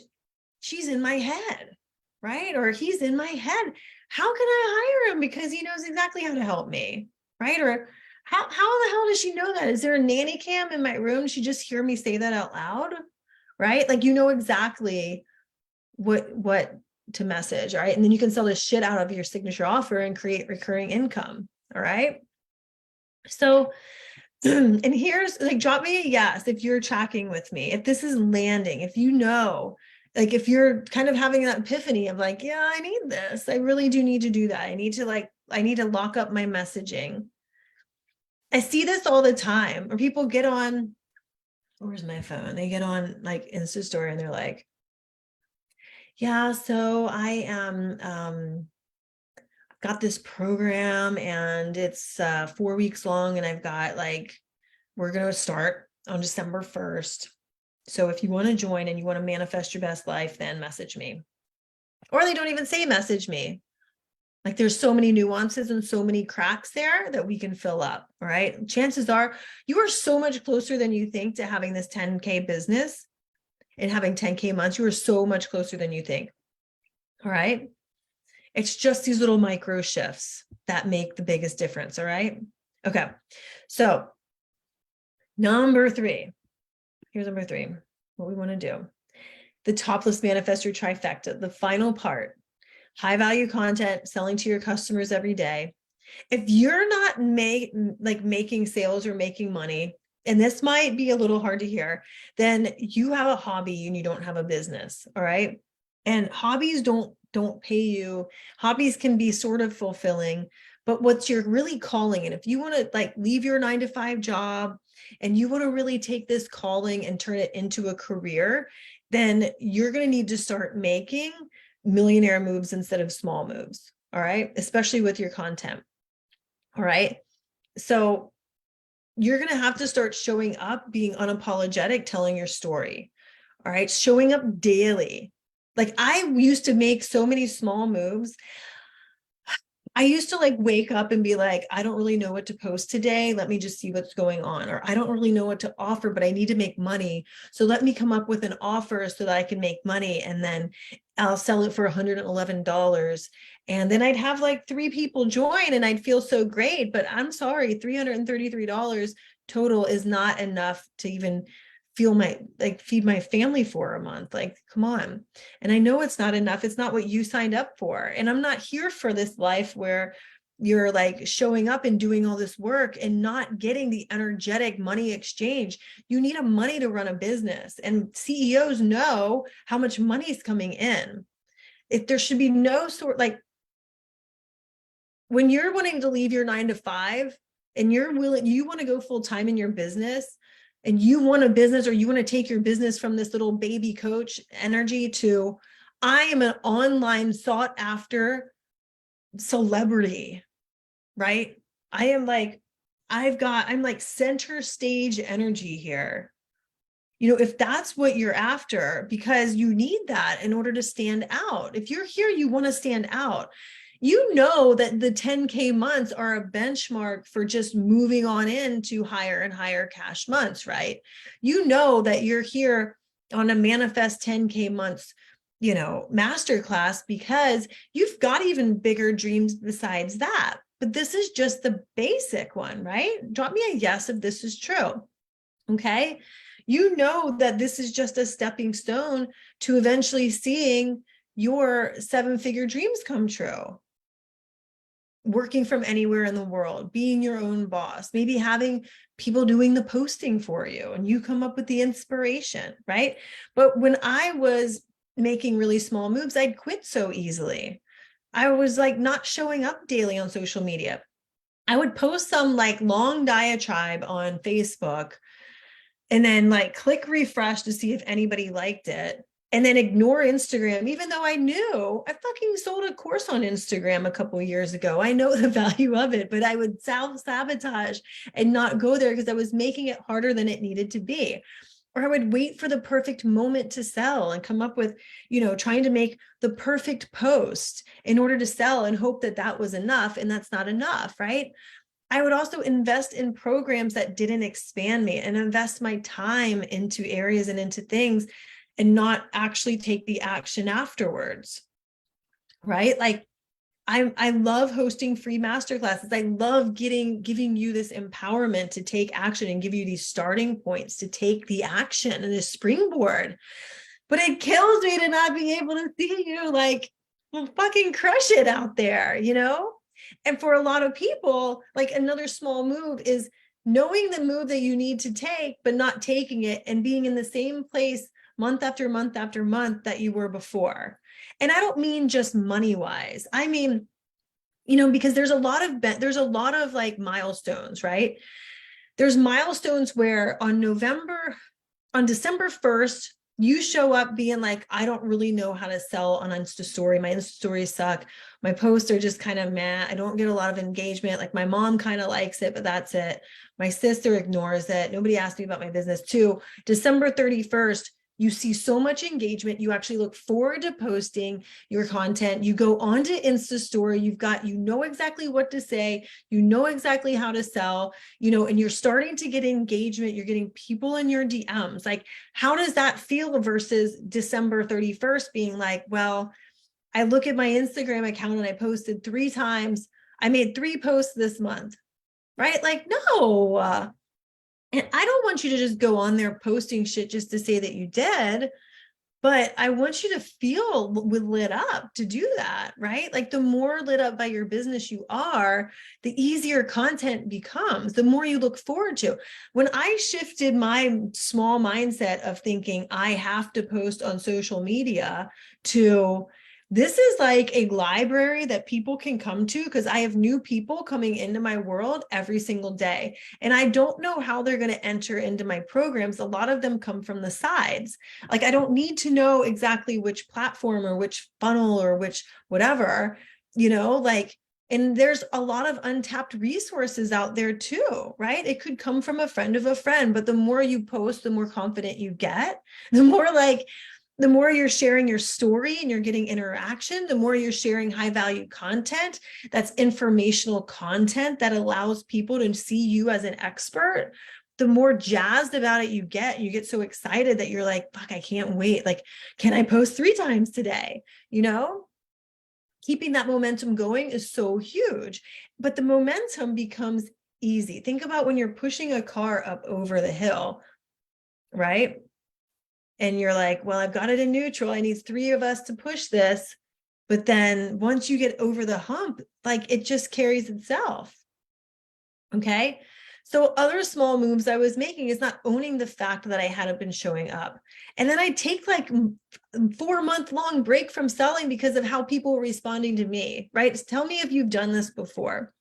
she's in my head, right? Or he's in my head. How can I hire him? Because he knows exactly how to help me, right? Or how the hell does she know that? Is there a nanny cam in my room? She just hear me say that out loud, right? Like, exactly what to message. All right. And then you can sell the shit out of your signature offer and create recurring income. All right. So, and here's like, drop me a yes if you're tracking with me, if this is landing, if you know, like if you're kind of having that epiphany of like, yeah, I need this. I really do need to do that. I need to lock up my messaging. I see this all the time where people get on, where's my phone? They get on like Insta story and they're like, yeah, so I am got this program and it's 4 weeks long and I've got like, we're going to start on December 1st. So if you want to join and you want to manifest your best life, then message me. Or they don't even say message me. Like there's so many nuances and so many cracks there that we can fill up. All right. Chances are you are so much closer than you think to having this 10K business and having 10K months. You are so much closer than you think. All right. It's just these little micro shifts that make the biggest difference. All right. Okay. So number 3, here's number 3, what we want to do. The topless manifestor trifecta, the final part, high value content, selling to your customers every day. If you're not making sales or making money, and this might be a little hard to hear, then you have a hobby and you don't have a business. All right. And hobbies don't pay you. Hobbies can be sort of fulfilling, but what's you're really calling, and if you want to like leave your 9-to-5 job and you want to really take this calling and turn it into a career, then you're going to need to start making millionaire moves instead of small moves. All right. Especially with your content. All right. So you're going to have to start showing up, being unapologetic, telling your story. All right. Showing up daily. Like I used to make so many small moves. I used to like wake up and be like, I don't really know what to post today. Let me just see what's going on. Or I don't really know what to offer, but I need to make money. So let me come up with an offer so that I can make money. And then I'll sell it for $111. And then I'd have like 3 people join and I'd feel so great. But I'm sorry, $333 total is not enough to even feed my family for a month. Like, come on. And I know it's not enough. It's not what you signed up for. And I'm not here for this life where you're like showing up and doing all this work and not getting the energetic money exchange. You need a money to run a business, and CEOs know how much money is coming in. If there should be no sort, like when you're wanting to leave your 9-to-5 and you want to go full time in your business, and you want a business, or you want to take your business from this little baby coach energy to, I am an online sought after celebrity, right? I'm like center stage energy here. You know, if that's what you're after, because you need that in order to stand out. If you're here, you want to stand out. You know that the 10K months are a benchmark for just moving on into higher and higher cash months, right? You know that you're here on a manifest 10K months, you know, masterclass because you've got even bigger dreams besides that. But this is just the basic one, right? Drop me a yes if this is true. Okay. You know that this is just a stepping stone to eventually seeing your 7-figure dreams come true. Working from anywhere in the world, being your own boss, maybe having people doing the posting for you and you come up with the inspiration, right? But when I was making really small moves, I'd quit so easily. I was like not showing up daily on social media. I would post some like long diatribe on Facebook and then like click refresh to see if anybody liked it, and then ignore Instagram, even though I knew I fucking sold a course on Instagram a couple of years ago. I know the value of it, but I would self-sabotage and not go there because I was making it harder than it needed to be. Or I would wait for the perfect moment to sell and come up with, you know, trying to make the perfect post in order to sell and hope that that was enough. And that's not enough, right? I would also invest in programs that didn't expand me and invest my time into areas and into things and not actually take the action afterwards, right? Like I love hosting free masterclasses. I love giving you this empowerment to take action and give you these starting points to take the action and this springboard. But it kills me to not be able to see you like well, fucking crush it out there, you know? And for a lot of people, like another small move is knowing the move that you need to take, but not taking it and being in the same place month after month after month that you were before. And I don't mean just money wise. I mean, you know, because there's a lot of like milestones, right? There's milestones where on December 1st, you show up being like, I don't really know how to sell on Insta story. My Insta stories suck. My posts are just kind of meh. I don't get a lot of engagement. Like my mom kind of likes it, but that's it. My sister ignores it. Nobody asked me about my business too. December 31st, you see so much engagement. You actually look forward to posting your content. You go onto Insta story. You know exactly what to say. You know exactly how to sell, you know, and you're starting to get engagement. You're getting people in your DMs. Like, how does that feel versus December 31st being like, well, I look at my Instagram account and I posted 3 times. I made 3 posts this month, right? Like, no. And I don't want you to just go on there posting shit just to say that you did, but I want you to feel lit up to do that, right? Like the more lit up by your business you are, the easier content becomes, the more you look forward to. When I shifted my small mindset of thinking I have to post on social media to this is like a library that people can come to because I have new people coming into my world every single day. And I don't know how they're going to enter into my programs. A lot of them come from the sides. Like, I don't need to know exactly which platform or which funnel or which whatever, you know, like, and there's a lot of untapped resources out there too, right? It could come from a friend of a friend, but the more you post, the more confident you get, the more you're sharing your story and you're getting interaction, the more you're sharing high value content that's informational content that allows people to see you as an expert, the more jazzed about it you get so excited that you're like, fuck, I can't wait. Like, can I post 3 times today? You know, keeping that momentum going is so huge, but the momentum becomes easy. Think about when you're pushing a car up over the hill, right? And you're like, well, I've got it in neutral. I need 3 of us to push this. But then once you get over the hump, like it just carries itself. Okay. So other small moves I was making is not owning the fact that I hadn't been showing up. And then I take like 4-month-long break from selling because of how people were responding to me, right? Tell me if you've done this before.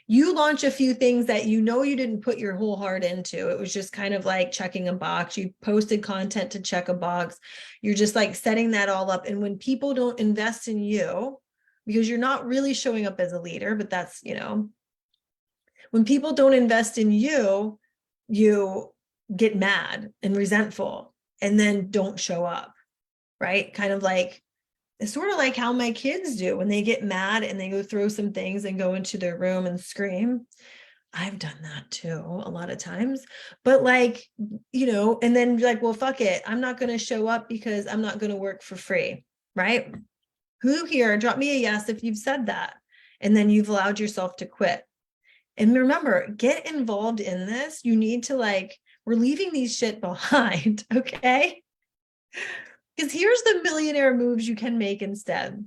You launch a few things that you know you didn't put your whole heart into. It was just kind of like checking a box. You posted content to check a box. You're just like setting that all up. And when people don't invest in you, because you're not really showing up as a leader, but that's, you know, when people don't invest in you, you get mad and resentful and then don't show up, right? Kind of like, it's sort of like how my kids do when they get mad and they go throw some things and go into their room and scream. I've done that too a lot of times, but like, you know, and then be like, well, fuck it. I'm not going to show up because I'm not going to work for free. Right. Who here, drop me a yes if you've said that. And then you've allowed yourself to quit. And remember, get involved in this. You need to like, we're leaving these shit behind. Okay. Because here's the millionaire moves you can make instead.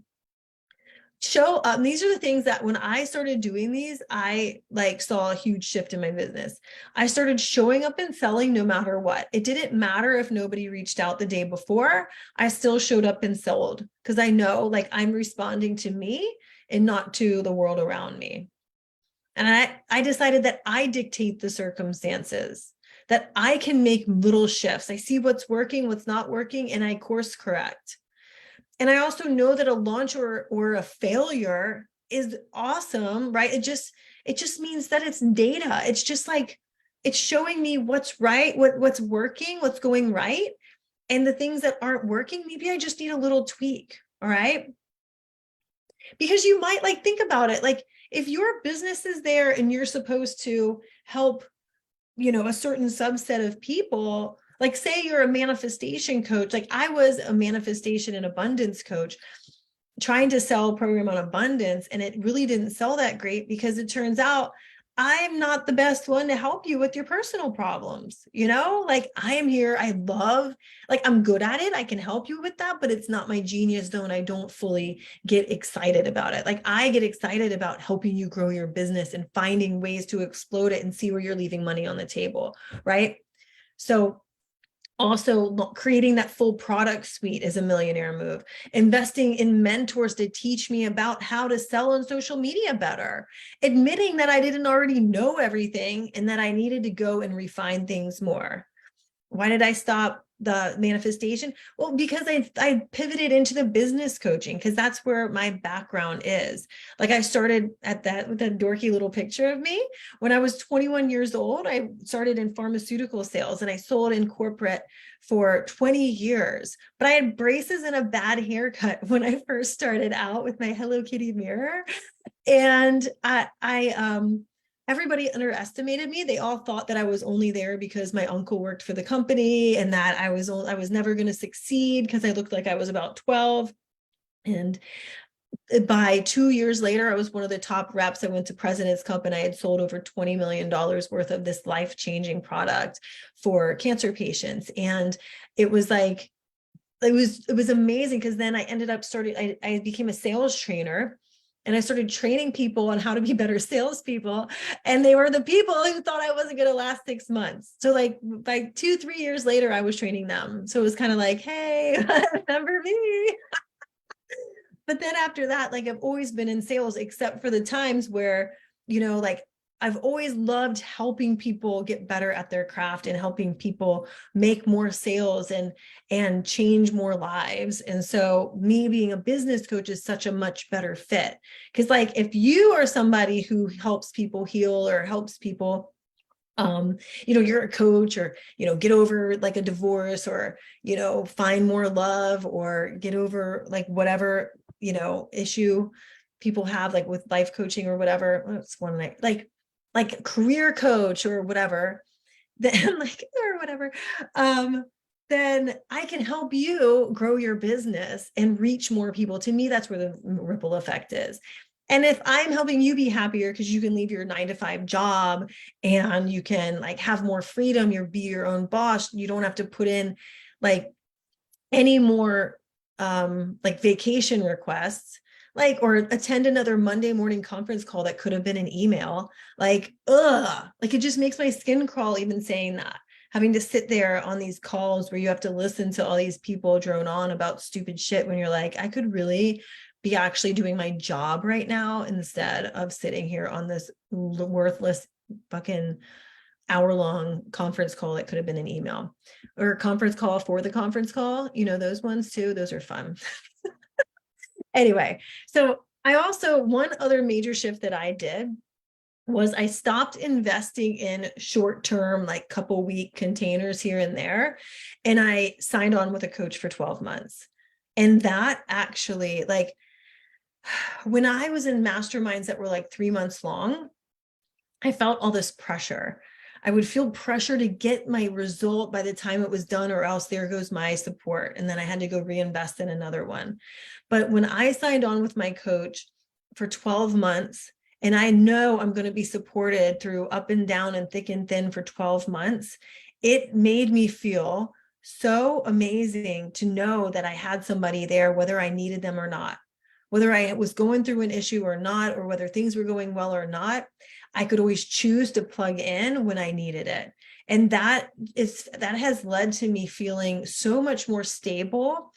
Show up. And these are the things that when I started doing these, I like saw a huge shift in my business. I started showing up and selling no matter what. It didn't matter if nobody reached out the day before. I still showed up and sold because I know like I'm responding to me and not to the world around me. And I decided that I dictate the circumstances, that I can make little shifts. I see what's working, what's not working, and I course correct. And I also know that a launch or a failure is awesome, right? It just means that it's data. It's just like, it's showing me what's right, what's working, what's going right. And the things that aren't working, maybe I just need a little tweak. All right. Because you might like think about it, like if your business is there and you're supposed to help, you know, a certain subset of people, like say you're a manifestation coach, like I was a manifestation and abundance coach trying to sell a program on abundance, and it really didn't sell that great because it turns out I'm not the best one to help you with your personal problems. Like I am here. I love, like, I'm good at it. I can help you with that, but it's not my genius zone. I don't fully get excited about it. Like I get excited about helping you grow your business and finding ways to explode it and see where you're leaving money on the table. Right. So also creating that full product suite is a millionaire move. Investing in mentors to teach me about how to sell on social media better. Admitting that I didn't already know everything and that I needed to go and refine things more. Why did I stop the manifestation? Well, because I pivoted into the business coaching, because that's where my background is. Like I started at that with that dorky little picture of me. When I was 21 years old, I started in pharmaceutical sales and I sold in corporate for 20 years. But I had braces and a bad haircut when I first started out with my Hello Kitty mirror. And everybody underestimated me. They all thought that I was only there because my uncle worked for the company and that I was never going to succeed because I looked like I was about 12. And by 2 years later, I was one of the top reps. I went to President's Cup and I had sold over $20 million worth of this life-changing product for cancer patients. And it was like, it was amazing because then I ended up I became a sales trainer. And I started training people on how to be better salespeople. And they were the people who thought I wasn't going to last 6 months. So like by 2-3 years later, I was training them. So it was kind of like, hey, remember me? But then after that, like I've always been in sales, except for the times where, like I've always loved helping people get better at their craft and helping people make more sales and change more lives. And so me being a business coach is such a much better fit. Because like if you are somebody who helps people heal or helps people you're a coach or, get over like a divorce or, find more love or get over like whatever, issue people have like with life coaching or whatever. It's one night, like career coach or whatever, then like, or whatever. Then I can help you grow your business and reach more people. To me, that's where the ripple effect is. And if I'm helping you be happier because you can leave your 9-to-5 job and you can like have more freedom, be your own boss, you don't have to put in like any more like vacation requests, like, or attend another Monday morning conference call that could have been an email. Like, like it just makes my skin crawl even saying that. Having to sit there on these calls where you have to listen to all these people drone on about stupid shit when you're like, I could really be actually doing my job right now instead of sitting here on this worthless fucking hour-long conference call that could have been an email or a conference call for the conference call. Those ones too, those are fun. Anyway, so one other major shift that I did was I stopped investing in short-term, like couple week containers here and there. And I signed on with a coach for 12 months. And that actually, like, when I was in masterminds that were like 3 months long, I felt all this pressure. I would feel pressure to get my result by the time it was done, or else there goes my support. And then I had to go reinvest in another one. But when I signed on with my coach for 12 months, and I know I'm going to be supported through up and down and thick and thin for 12 months, it made me feel so amazing to know that I had somebody there, whether I needed them or not, whether I was going through an issue or not, or whether things were going well or not. I could always choose to plug in when I needed it. And that has led to me feeling so much more stable.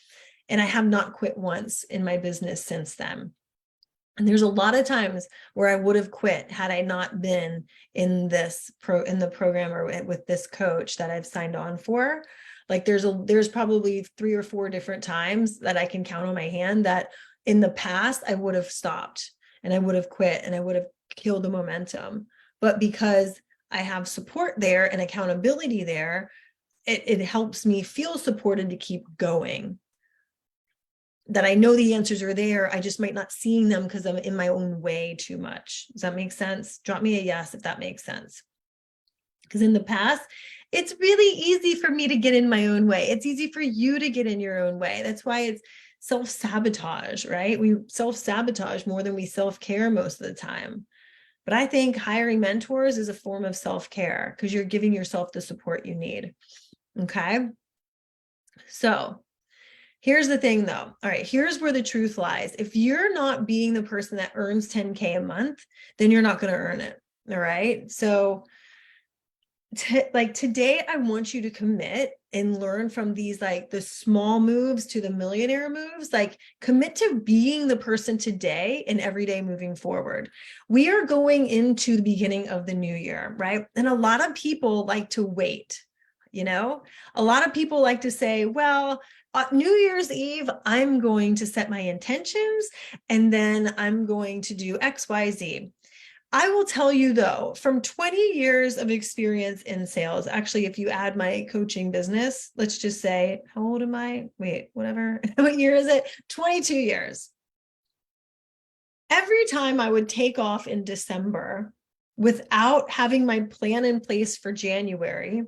And I have not quit once in my business since then. And there's a lot of times where I would have quit had I not been in the program or with this coach that I've signed on for. Like there's probably 3 or 4 different times that I can count on my hand that in the past I would have stopped and I would have quit and I would have killed the momentum. But because I have support there and accountability there, it helps me feel supported to keep going. That I know the answers are there. I just might not seeing them because I'm in my own way too much. Does that make sense? Drop me a yes if that makes sense. Because in the past, it's really easy for me to get in my own way. It's easy for you to get in your own way. That's why it's self-sabotage, right? We self-sabotage more than we self-care most of the time. But I think hiring mentors is a form of self-care because you're giving yourself the support you need. Okay. So here's the thing though. All right, here's where the truth lies. If you're not being the person that earns 10K a month, then you're not going to earn it. All right. So like today, I want you to commit and learn from these, like the small moves to the millionaire moves, like commit to being the person today and every day moving forward. We are going into the beginning of the new year, right? And a lot of people like to wait. A lot of people like to say, well, New Year's Eve, I'm going to set my intentions and then I'm going to do X, Y, Z. I will tell you though, from 20 years of experience in sales, actually, if you add my coaching business, let's just say, how old am I? Wait, whatever. What year is it? 22 years. Every time I would take off in December without having my plan in place for January,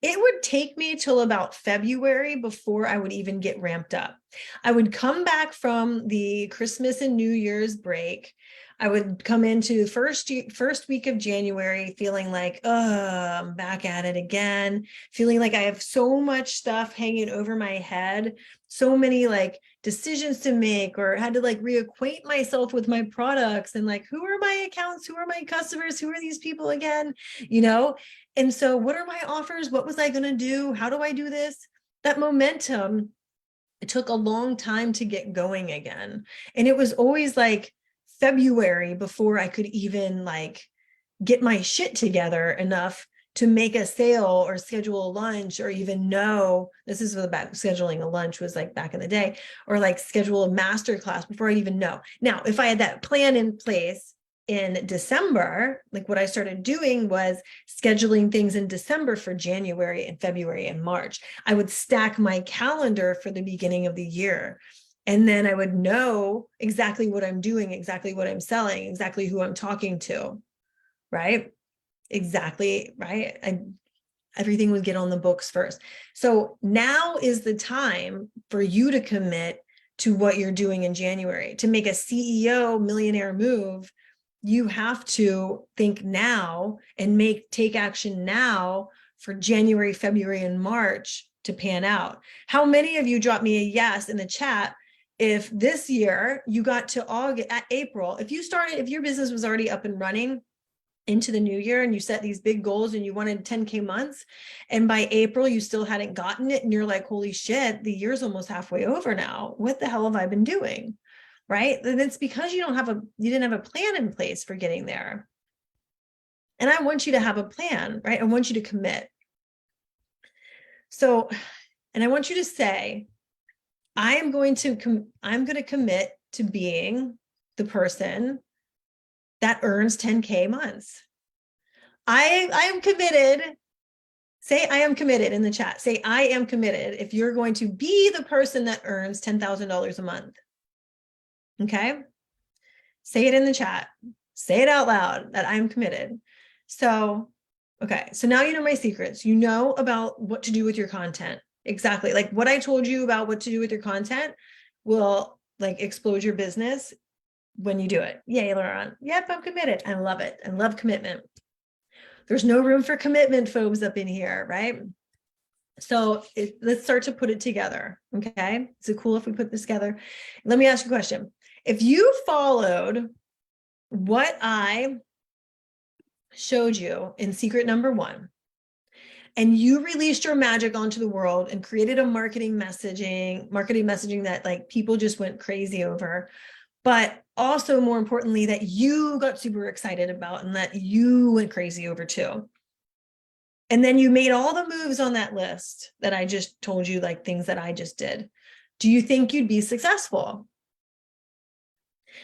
it would take me till about February before I would even get ramped up. I would come back from the Christmas and New Year's break. I would come into the first week of January feeling like, I'm back at it again, feeling like I have so much stuff hanging over my head, so many like decisions to make, or had to like reacquaint myself with my products and like, who are my accounts? Who are my customers? Who are these people again? And so what are my offers? What was I going to do? How do I do this? That momentum, it took a long time to get going again. And it was always like February before I could even like get my shit together enough to make a sale or schedule a lunch, or even know, this is about scheduling a lunch was like back in the day, or like schedule a master class before I even know. Now, if I had that plan in place in December, like what I started doing was scheduling things in December for January and February and March. I would stack my calendar for the beginning of the year. And then I would know exactly what I'm doing, exactly what I'm selling, exactly who I'm talking to, right? Exactly, right? Everything would get on the books first. So now is the time for you to commit to what you're doing in January. To make a CEO millionaire move, you have to think now and take action now for January, February, and March to pan out. How many of you dropped me a yes in the chat if this year you got to April, if your business was already up and running into the new year and you set these big goals and you wanted 10K months, and by April you still hadn't gotten it and you're like, holy shit, the year's almost halfway over now. What the hell have I been doing? Right? And it's because you didn't have a plan in place for getting there. And I want you to have a plan, right? I want you to commit. So, and I want you to say, I'm going to commit to being the person that earns 10K months. I am committed. Say I am committed in the chat. Say I am committed if you're going to be the person that earns $10,000 a month. Okay? Say it in the chat. Say it out loud that I'm committed. So, okay. So now you know my secrets. You know about what to do with your content. Exactly. Like what I told you about what to do with your content will like explode your business when you do it. Yay, Laurent. Yep, I'm committed. I love it. I love commitment. There's no room for commitment phobes up in here, right? So let's start to put it together. Okay. Is it cool if we put this together? Let me ask you a question. If you followed what I showed you in secret number 1, and you released your magic onto the world and created a marketing messaging that like people just went crazy over, but also more importantly, that you got super excited about and that you went crazy over too. And then you made all the moves on that list that I just told you, like things that I just did. Do you think you'd be successful?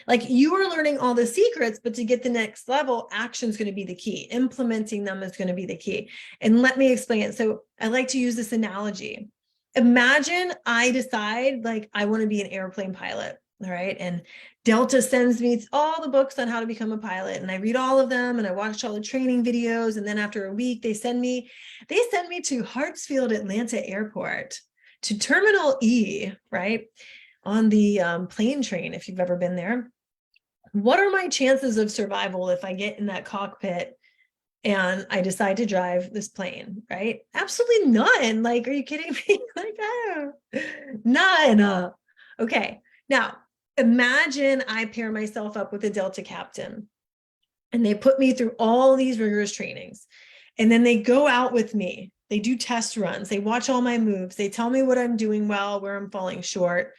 Like you are learning all the secrets, but to get the next level, action is going to be the key. Implementing them is going to be the key. And let me explain it. So I like to use this analogy. Imagine I decide like I want to be an airplane pilot. All right. And Delta sends me all the books on how to become a pilot. And I read all of them and I watch all the training videos. And then after a week, they send me to Hartsfield Atlanta Airport, to Terminal E, right? On the plane train, if you've ever been there. What are my chances of survival if I get in that cockpit and I decide to drive this plane, right? Absolutely none. Like, are you kidding me? Like, none. Okay. Now, imagine I pair myself up with a Delta captain and they put me through all these rigorous trainings. And then they go out with me. They do test runs. They watch all my moves. They tell me what I'm doing well, where I'm falling short.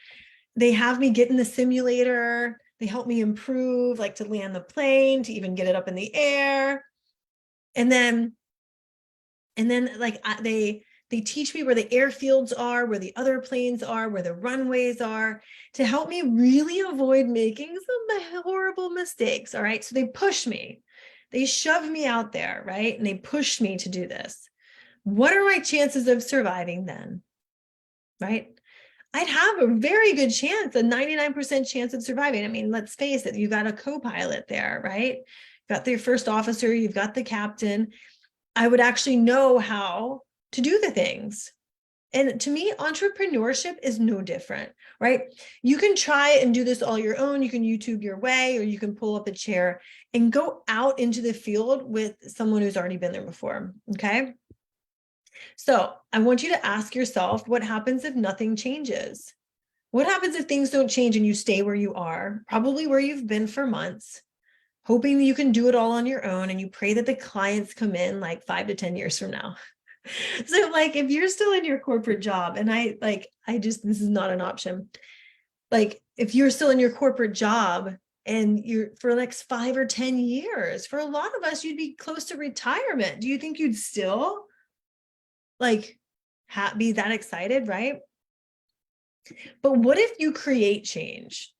They have me get in the simulator. They help me improve, like to land the plane, to even get it up in the air. And then like they teach me where the airfields are, where the other planes are, where the runways are, to help me really avoid making some horrible mistakes. All right. So they push me, they shove me out there, right? And they push me to do this. What are my chances of surviving then? Right? I'd have a very good chance, a 99% chance of surviving. I mean, let's face it, you got a co-pilot there, right? You've got your first officer, you've got the captain. I would actually know how to do the things. And to me, entrepreneurship is no different, right? You can try and do this all your own. You can YouTube your way, or you can pull up a chair and go out into the field with someone who's already been there before. Okay. So I want you to ask yourself, what happens if nothing changes? What happens if things don't change and you stay where you are, probably where you've been for months, hoping that you can do it all on your own, and you pray that the clients come in like 5 to 10 years from now? So like, if you're still in your corporate job, and this is not an option. Like, if you're still in your corporate job and you're for the next 5 or 10 years, for a lot of us, you'd be close to retirement. Do you think you'd still like be that excited, right? But what if you create change?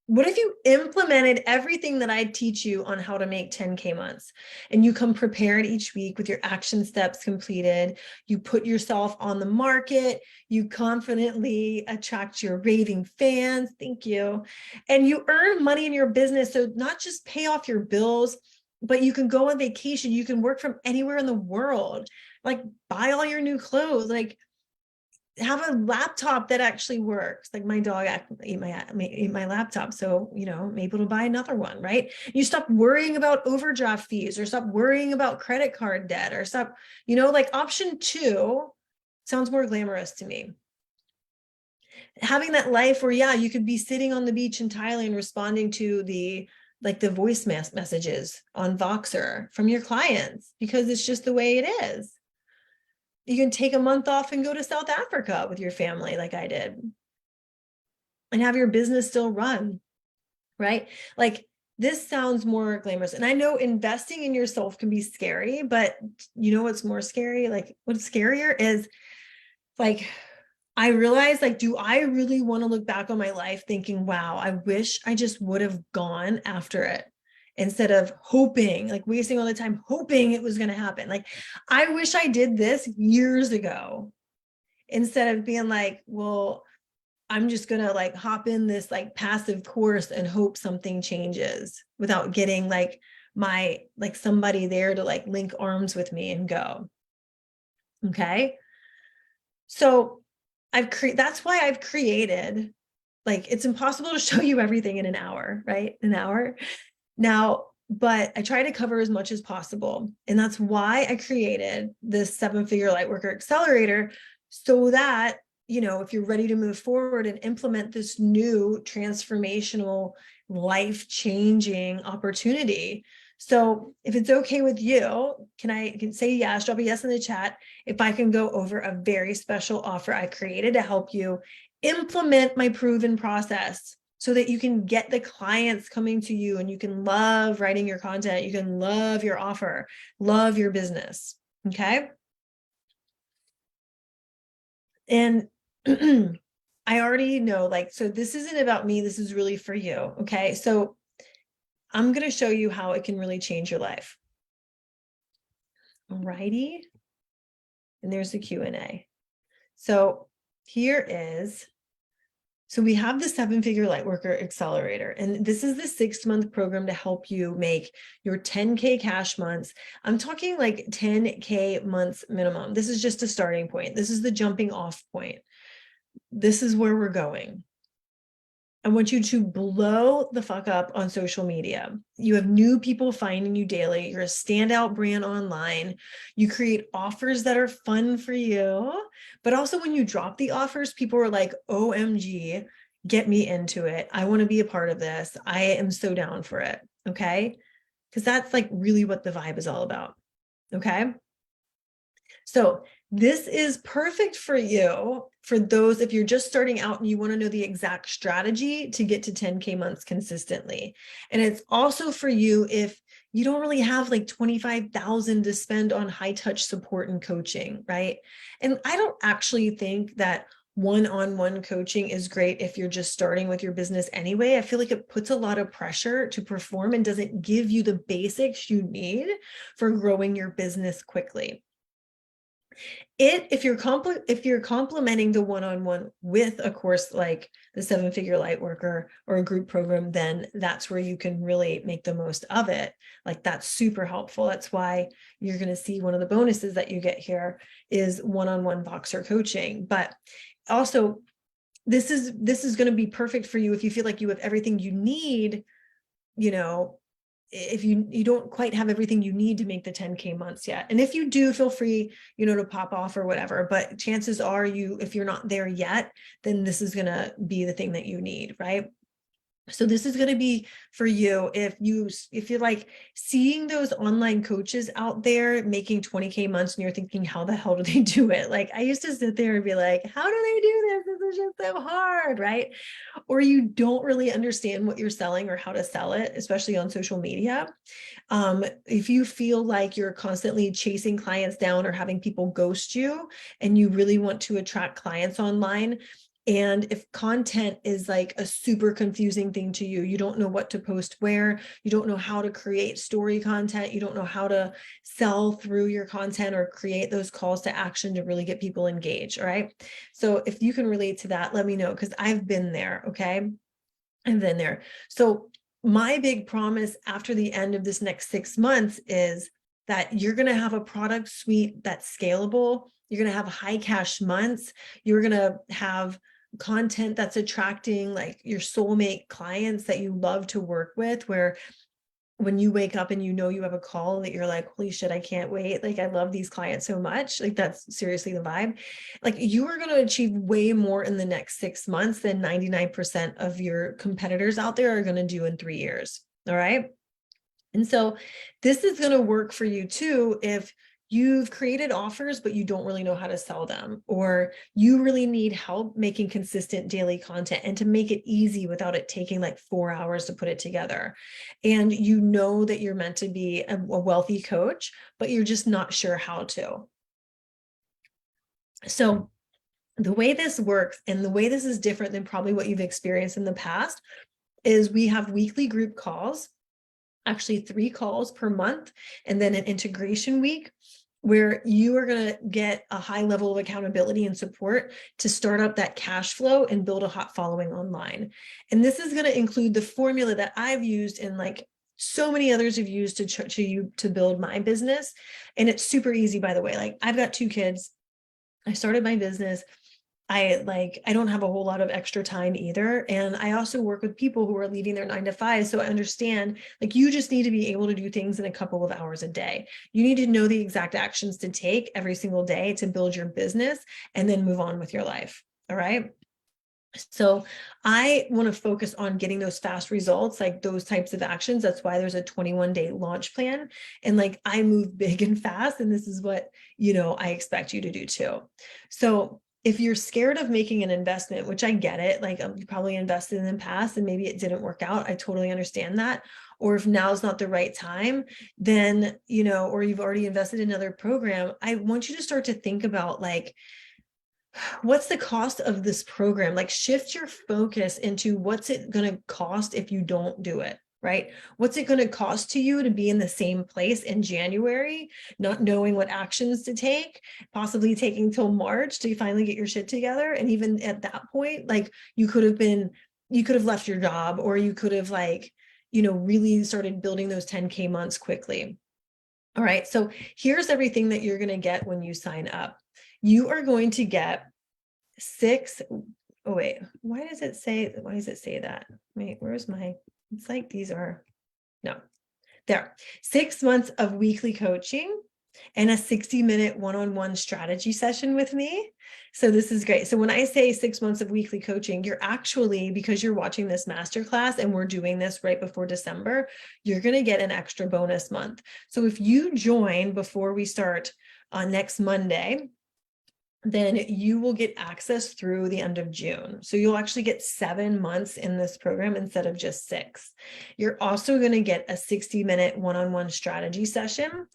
What if you implemented everything that I teach you on how to make 10K months, and you come prepared each week with your action steps completed? You put yourself on the market, you confidently attract your raving fans, thank you, and you earn money in your business. So not just pay off your bills, but you can go on vacation, you can work from anywhere in the world, like buy all your new clothes, like have a laptop that actually works. Like my dog ate my laptop, so I'm able to buy another one, right? You stop worrying about overdraft fees, or stop worrying about credit card debt, or stop, like option 2 sounds more glamorous to me. Having that life where, yeah, you could be sitting on the beach in Thailand responding to the voice messages on Voxer from your clients, because it's just the way it is. You can take a month off and go to South Africa with your family, like I did, and have your business still run, right? Like, this sounds more glamorous. And I know investing in yourself can be scary, but you know what's more scary? Like, what's scarier is, like, I realized, like, do I really want to look back on my life thinking, wow, I wish I just would have gone after it, instead of hoping, like wasting all the time hoping it was going to happen? Like, I wish I did this years ago, instead of being like, well, I'm just going to like hop in this like passive course and hope something changes, without getting like somebody there to like link arms with me and go. Okay. So that's why I've created, like, it's impossible to show you everything in an hour, right? An hour. Now, but I try to cover as much as possible. And that's why I created this 7-figure Lightworker Accelerator, so that, if you're ready to move forward and implement this new transformational, life-changing opportunity. So if it's okay with you, can say yes, drop a yes in the chat, if I can go over a very special offer I created to help you implement my proven process, so that you can get the clients coming to you, and you can love writing your content, you can love your offer, love your business. Okay. And I already know, like, so this isn't about me, this is really for you. Okay. So I'm going to show you how it can really change your life. Alrighty. And there's the Q&A. So here is, so we have the 7-figure Lightworker Accelerator, and this is the 6-month program to help you make your 10K cash months. I'm talking like 10K months minimum. This is just a starting point. This is the jumping off point. This is where we're going. I want you to blow the fuck up on social media. You have new people finding you daily. You're a standout brand online. You create offers that are fun for you. But also, when you drop the offers, people are like, OMG, get me into it. I want to be a part of this. I am so down for it. Okay. Because that's like really what the vibe is all about. Okay. So this is perfect for you, for those, if you're just starting out and you want to know the exact strategy to get to 10K months consistently. And it's also for you if you don't really have like 25,000 to spend on high touch support and coaching, right? And I don't actually think that one-on-one coaching is great if you're just starting with your business anyway. I feel like it puts a lot of pressure to perform and doesn't give you the basics you need for growing your business quickly. If you're complementing the one-on-one with a course like the 7-Figure Lightworker or a group program, then that's where you can really make the most of it. Like, that's super helpful. That's why you're going to see one of the bonuses that you get here is one-on-one Voxer coaching. But also, this is going to be perfect for you if you feel like you have everything you need, you know, if you don't quite have everything you need to make the 10K months yet. And if you do, feel free, to pop off or whatever, but chances are if you're not there yet, then this is going to be the thing that you need, right? So this is going to be for you if you're like seeing those online coaches out there making 20K months and you're thinking, how the hell do they do it? Like, I used to sit there and be like, how do they do this? This is just so hard, right? Or you don't really understand what you're selling or how to sell it, especially on social media. If you feel like you're constantly chasing clients down or having people ghost you and you really want to attract clients online, and if content is like a super confusing thing to you, you don't know what to post where, you don't know how to create story content, you don't know how to sell through your content or create those calls to action to really get people engaged, all right? So if you can relate to that, let me know, because I've been there, okay? I've been there. So my big promise after the end of this next 6 months is that you're going to have a product suite that's scalable. You're going to have high cash months. You're going to have content that's attracting like your soulmate clients that you love to work with, where when you wake up and you have a call that you're like, holy shit, I can't wait. Like, I love these clients so much. Like, that's seriously the vibe. Like, you are going to achieve way more in the next 6 months than 99% of your competitors out there are going to do in 3 years. All right. And so this is going to work for you too if you've created offers, but you don't really know how to sell them, or you really need help making consistent daily content and to make it easy without it taking like 4 hours to put it together. And you know that you're meant to be a wealthy coach, but you're just not sure how to. So the way this works and the way this is different than probably what you've experienced in the past is we have weekly group calls, actually 3 calls per month, and then an integration week where you are going to get a high level of accountability and support to start up that cash flow and build a hot following online. And this is going to include the formula that I've used and like so many others have used to build my business. And it's super easy, by the way. Like, I've got 2 kids. I started my business. I don't have a whole lot of extra time either. And I also work with people who are leaving their 9 to 5. So I understand, like, you just need to be able to do things in a couple of hours a day. You need to know the exact actions to take every single day to build your business and then move on with your life. All right. So I want to focus on getting those fast results, like those types of actions. That's why there's a 21-day launch plan. And like, I move big and fast. And this is what, I expect you to do too. So if you're scared of making an investment, which I get it, like, you probably invested in the past and maybe it didn't work out. I totally understand that. Or if now's not the right time, then, or you've already invested in another program, I want you to start to think about, like, what's the cost of this program? Like, shift your focus into what's it going to cost if you don't do it, right? What's it going to cost to you to be in the same place in January, not knowing what actions to take, possibly taking till March to finally get your shit together? And even at that point, like, you could have left your job, or you could have really started building those 10K months quickly. All right. So here's everything that you're going to get when you sign up. You are going to get 6 Oh, wait, why does it say that? Wait, where's my, it's like these are, no, there. 6 months of weekly coaching and a 60-minute one-on-one strategy session with me. So this is great. So when I say 6 months of weekly coaching, you're actually, because you're watching this masterclass and we're doing this right before December, you're going to get an extra bonus month. So if you join before we start on next Monday, then you will get access through the end of June. So you'll actually get 7 months in this program instead of just 6. You're also going to get a 60-minute one-on-one strategy session.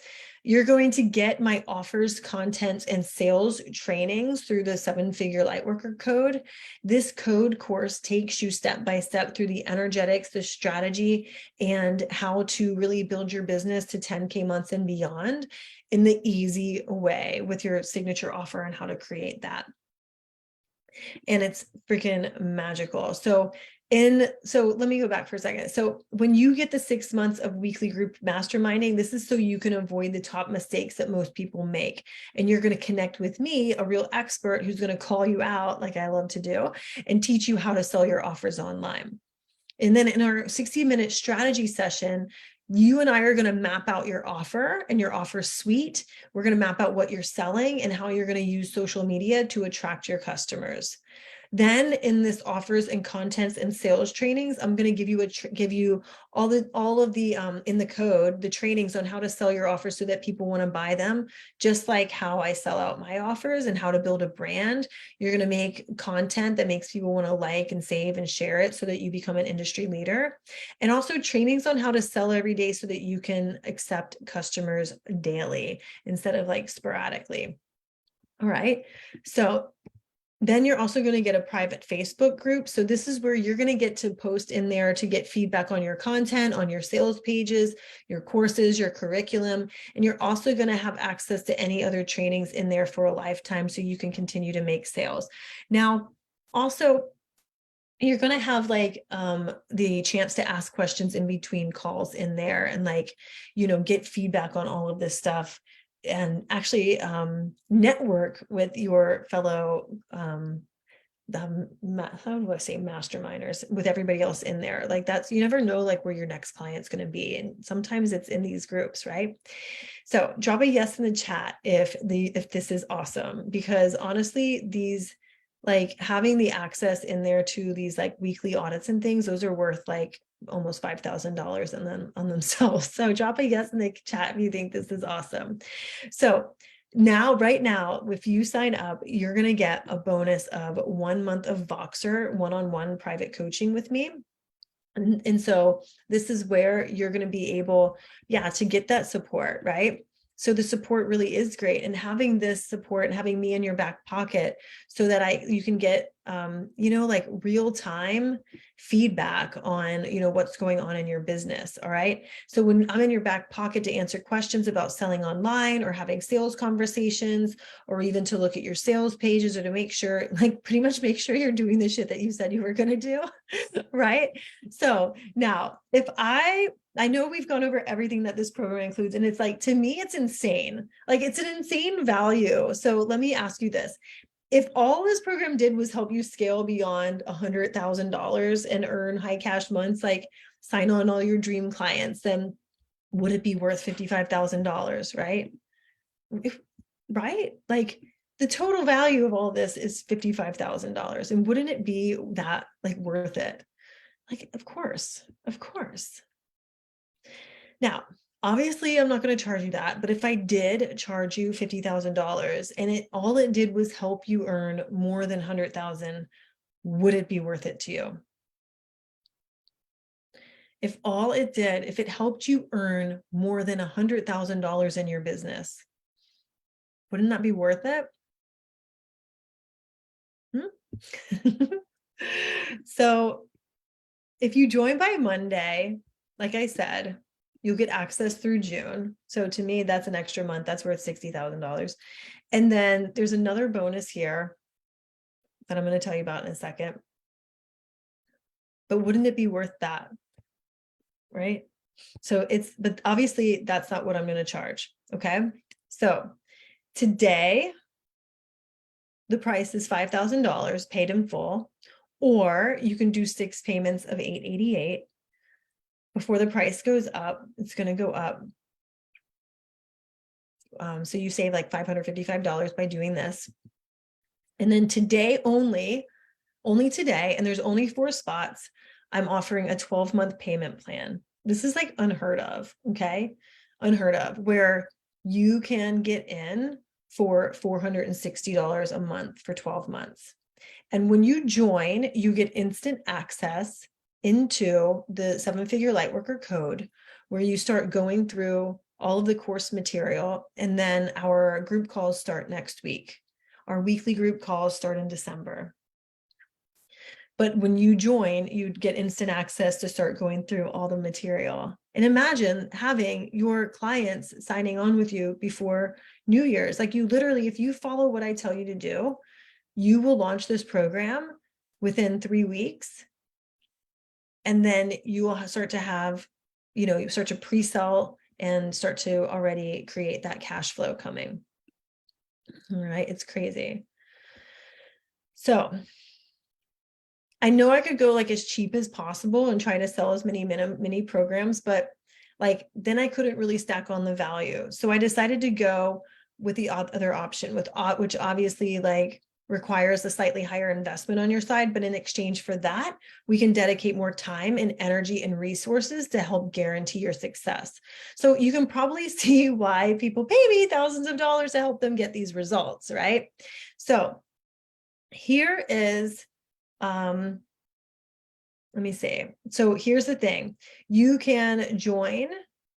You're going to get my offers, content, and sales trainings through the 7-figure Lightworker code. This code course takes you step by step through the energetics, the strategy, and how to really build your business to 10K months and beyond in the easy way with your signature offer and how to create that. And it's freaking magical. So let me go back for a second. So when you get the 6 months of weekly group masterminding, this is so you can avoid the top mistakes that most people make. And you're going to connect with me, a real expert who's going to call you out, like I love to do, and teach you how to sell your offers online. And then in our 60-minute strategy session, you and I are going to map out your offer and your offer suite. We're going to map out what you're selling and how you're going to use social media to attract your customers. Then in this offers and contents and sales trainings, I'm going to give you all of the in the code, the trainings on how to sell your offers so that people want to buy them, just like how I sell out my offers and how to build a brand. You're going to make content that makes people want to like and save and share it so that you become an industry leader. And also trainings on how to sell every day so that you can accept customers daily instead of like sporadically. All right. So then you're also going to get a private Facebook group. So this is where you're going to get to post in there to get feedback on your content, on your sales pages, your courses, your curriculum. And you're also going to have access to any other trainings in there for a lifetime so you can continue to make sales. Now, also, you're going to have like the chance to ask questions in between calls in there and like, get feedback on all of this stuff and actually network with your fellow how do I say masterminders, with everybody else in there. Like that's, you never know like where your next client's going to be. And sometimes it's in these groups, right? So drop a yes in the chat if this is awesome, because honestly, these, like having the access in there to these like weekly audits and things, those are worth like almost $5,000 and then on themselves. So drop a yes in the chat if you think this is awesome. So now, right now, if you sign up, you're going to get a bonus of 1 month of Voxer one-on-one private coaching with me. And so this is where you're going to be able, to get that support, right? So the support really is great, and having this support and having me in your back pocket so that you can get, like real time feedback on, what's going on in your business. All right. So when I'm in your back pocket to answer questions about selling online or having sales conversations, or even to look at your sales pages or to make sure, like pretty much make sure you're doing the shit that you said you were going to do. Right. So now if I know we've gone over everything that this program includes, and it's like, to me, it's insane. Like it's an insane value. So let me ask you this. If all this program did was help you scale beyond $100,000 and earn high cash months, like sign on all your dream clients, then would it be worth $55,000, right? Right? Like the total value of all this is $55,000. And wouldn't it be that like worth it? Like, of course. Now, obviously, I'm not going to charge you that, but if I did charge you $50,000 and all it did was help you earn more than 100,000, would it be worth it to you? If it helped you earn more than $100,000 in your business, wouldn't that be worth it? So if you join by Monday, like I said, you'll get access through June. So to me, that's an extra month. That's worth $60,000. And then there's another bonus here that I'm going to tell you about in a second. But wouldn't it be worth that? Right? So but obviously that's not what I'm going to charge. Okay. So today, the price is $5,000 paid in full. or you can do 6 payments of $888 before the price goes up. It's going to go up. So you save like $555 by doing this. And then today only today, and there's only 4 spots, I'm offering a 12-month payment plan. This is like unheard of, okay? Unheard of, where you can get in for $460 a month for 12 months. And when you join, you get instant access into the 7-figure Lightworker code, where you start going through all of the course material. And then our group calls start next week. Our weekly group calls start in December. But when you join, you'd get instant access to start going through all the material. And imagine having your clients signing on with you before New Year's. Like, you literally, if you follow what I tell you to do, you will launch this program within 3 weeks. And then you will start to have, you start to pre-sell and start to already create that cash flow coming. All right, it's crazy. So I know I could go like as cheap as possible and try to sell as many mini programs, but like then I couldn't really stack on the value. So I decided to go with the other option, which obviously like requires a slightly higher investment on your side, but in exchange for that, we can dedicate more time and energy and resources to help guarantee your success. So you can probably see why people pay me thousands of dollars to help them get these results, right? So here is let me see. So here's the thing. You can join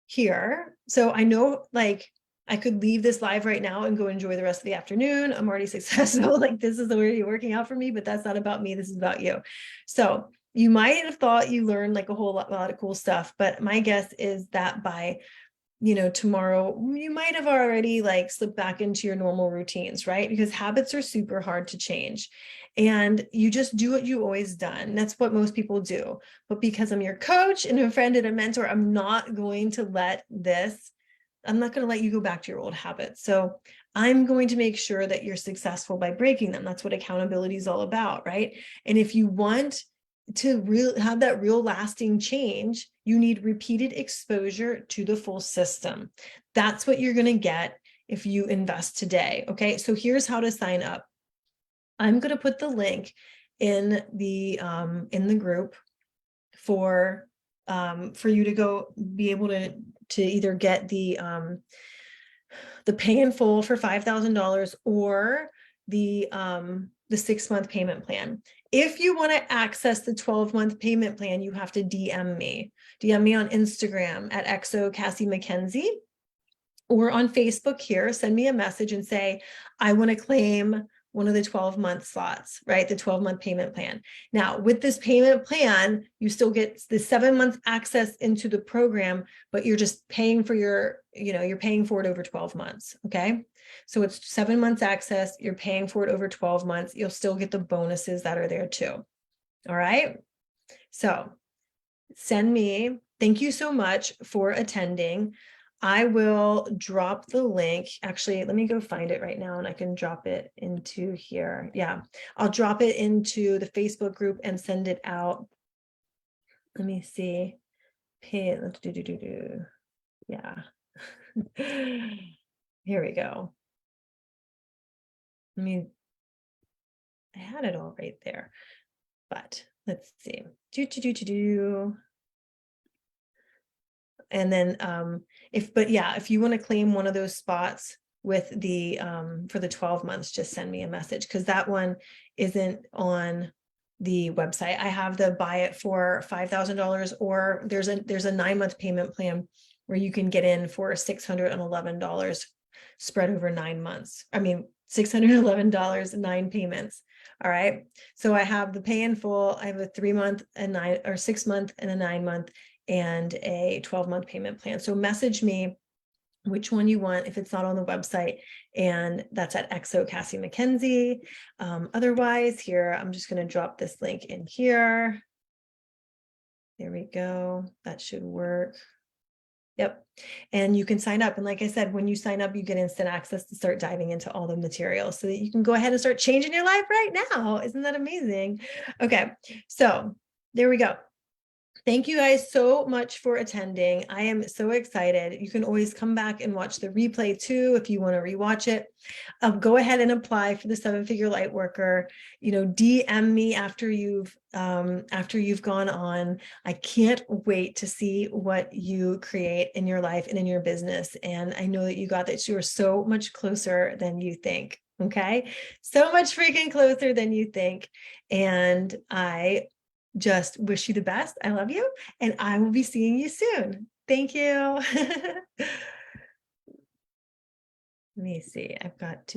here. So I know like I could leave this live right now and go enjoy the rest of the afternoon. I'm already successful. Like, this is already working out for me, but that's not about me. This is about you. So you might have thought you learned like a lot of cool stuff, but my guess is that by tomorrow, you might have already like slipped back into your normal routines, right? Because habits are super hard to change. And you just do what you always done. That's what most people do. But because I'm your coach and a friend and a mentor, I'm not going to let you go back to your old habits. So I'm going to make sure that you're successful by breaking them. That's what accountability is all about, right? And if you want to have that real lasting change, you need repeated exposure to the full system. That's what you're going to get if you invest today. Okay, so here's how to sign up. I'm going to put the link in the group for you to go be able to either get the pay in full for $5,000 or the 6-month payment plan. If you want to access the 12-month payment plan, you have to DM me on Instagram at XO Cassie McKenzie, or on Facebook here, send me a message and say, I want to claim one of the 12-month slots, right? The 12-month payment plan. Now, with this payment plan, you still get the 7-month access into the program, but you're just paying for you're paying for it over 12 months. Okay. So it's 7 months access. You're paying for it over 12 months. You'll still get the bonuses that are there too. All right. So thank you so much for attending. I will drop the link. Actually, let me go find it right now and I can drop it into here. Yeah, I'll drop it into the Facebook group and send it out. Let me see. Let's do. Yeah. Here we go. I had it all right there, but let's see. And then if you want to claim one of those spots with the for the 12 months, just send me a message, because that one isn't on the website. I have the buy it for $5,000, or there's a 9-month payment plan where you can get in for $611 spread over 9 months. I mean, $611, 9 payments. All right. So I have the pay in full. I have a 3-month, a 6-month, and a 9-month, and a 12-month payment plan. So message me which one you want if it's not on the website, and that's at XO Cassie McKenzie. Otherwise, here, I'm just going to drop this link in here. There we go. That should work. Yep. And you can sign up. And like I said, when you sign up, you get instant access to start diving into all the materials so that you can go ahead and start changing your life right now. Isn't that amazing? Okay. So there we go. Thank you guys so much for attending. I am so excited. You can always come back and watch the replay too if you want to rewatch it. Go ahead and apply for the 7-figure light worker. DM me after you've gone on. I can't wait to see what you create in your life and in your business. And I know that you got that. You are so much closer than you think. Okay, so much freaking closer than you think. And I just wish you the best. I love you, and I will be seeing you soon. Thank you. Let me see. I've got to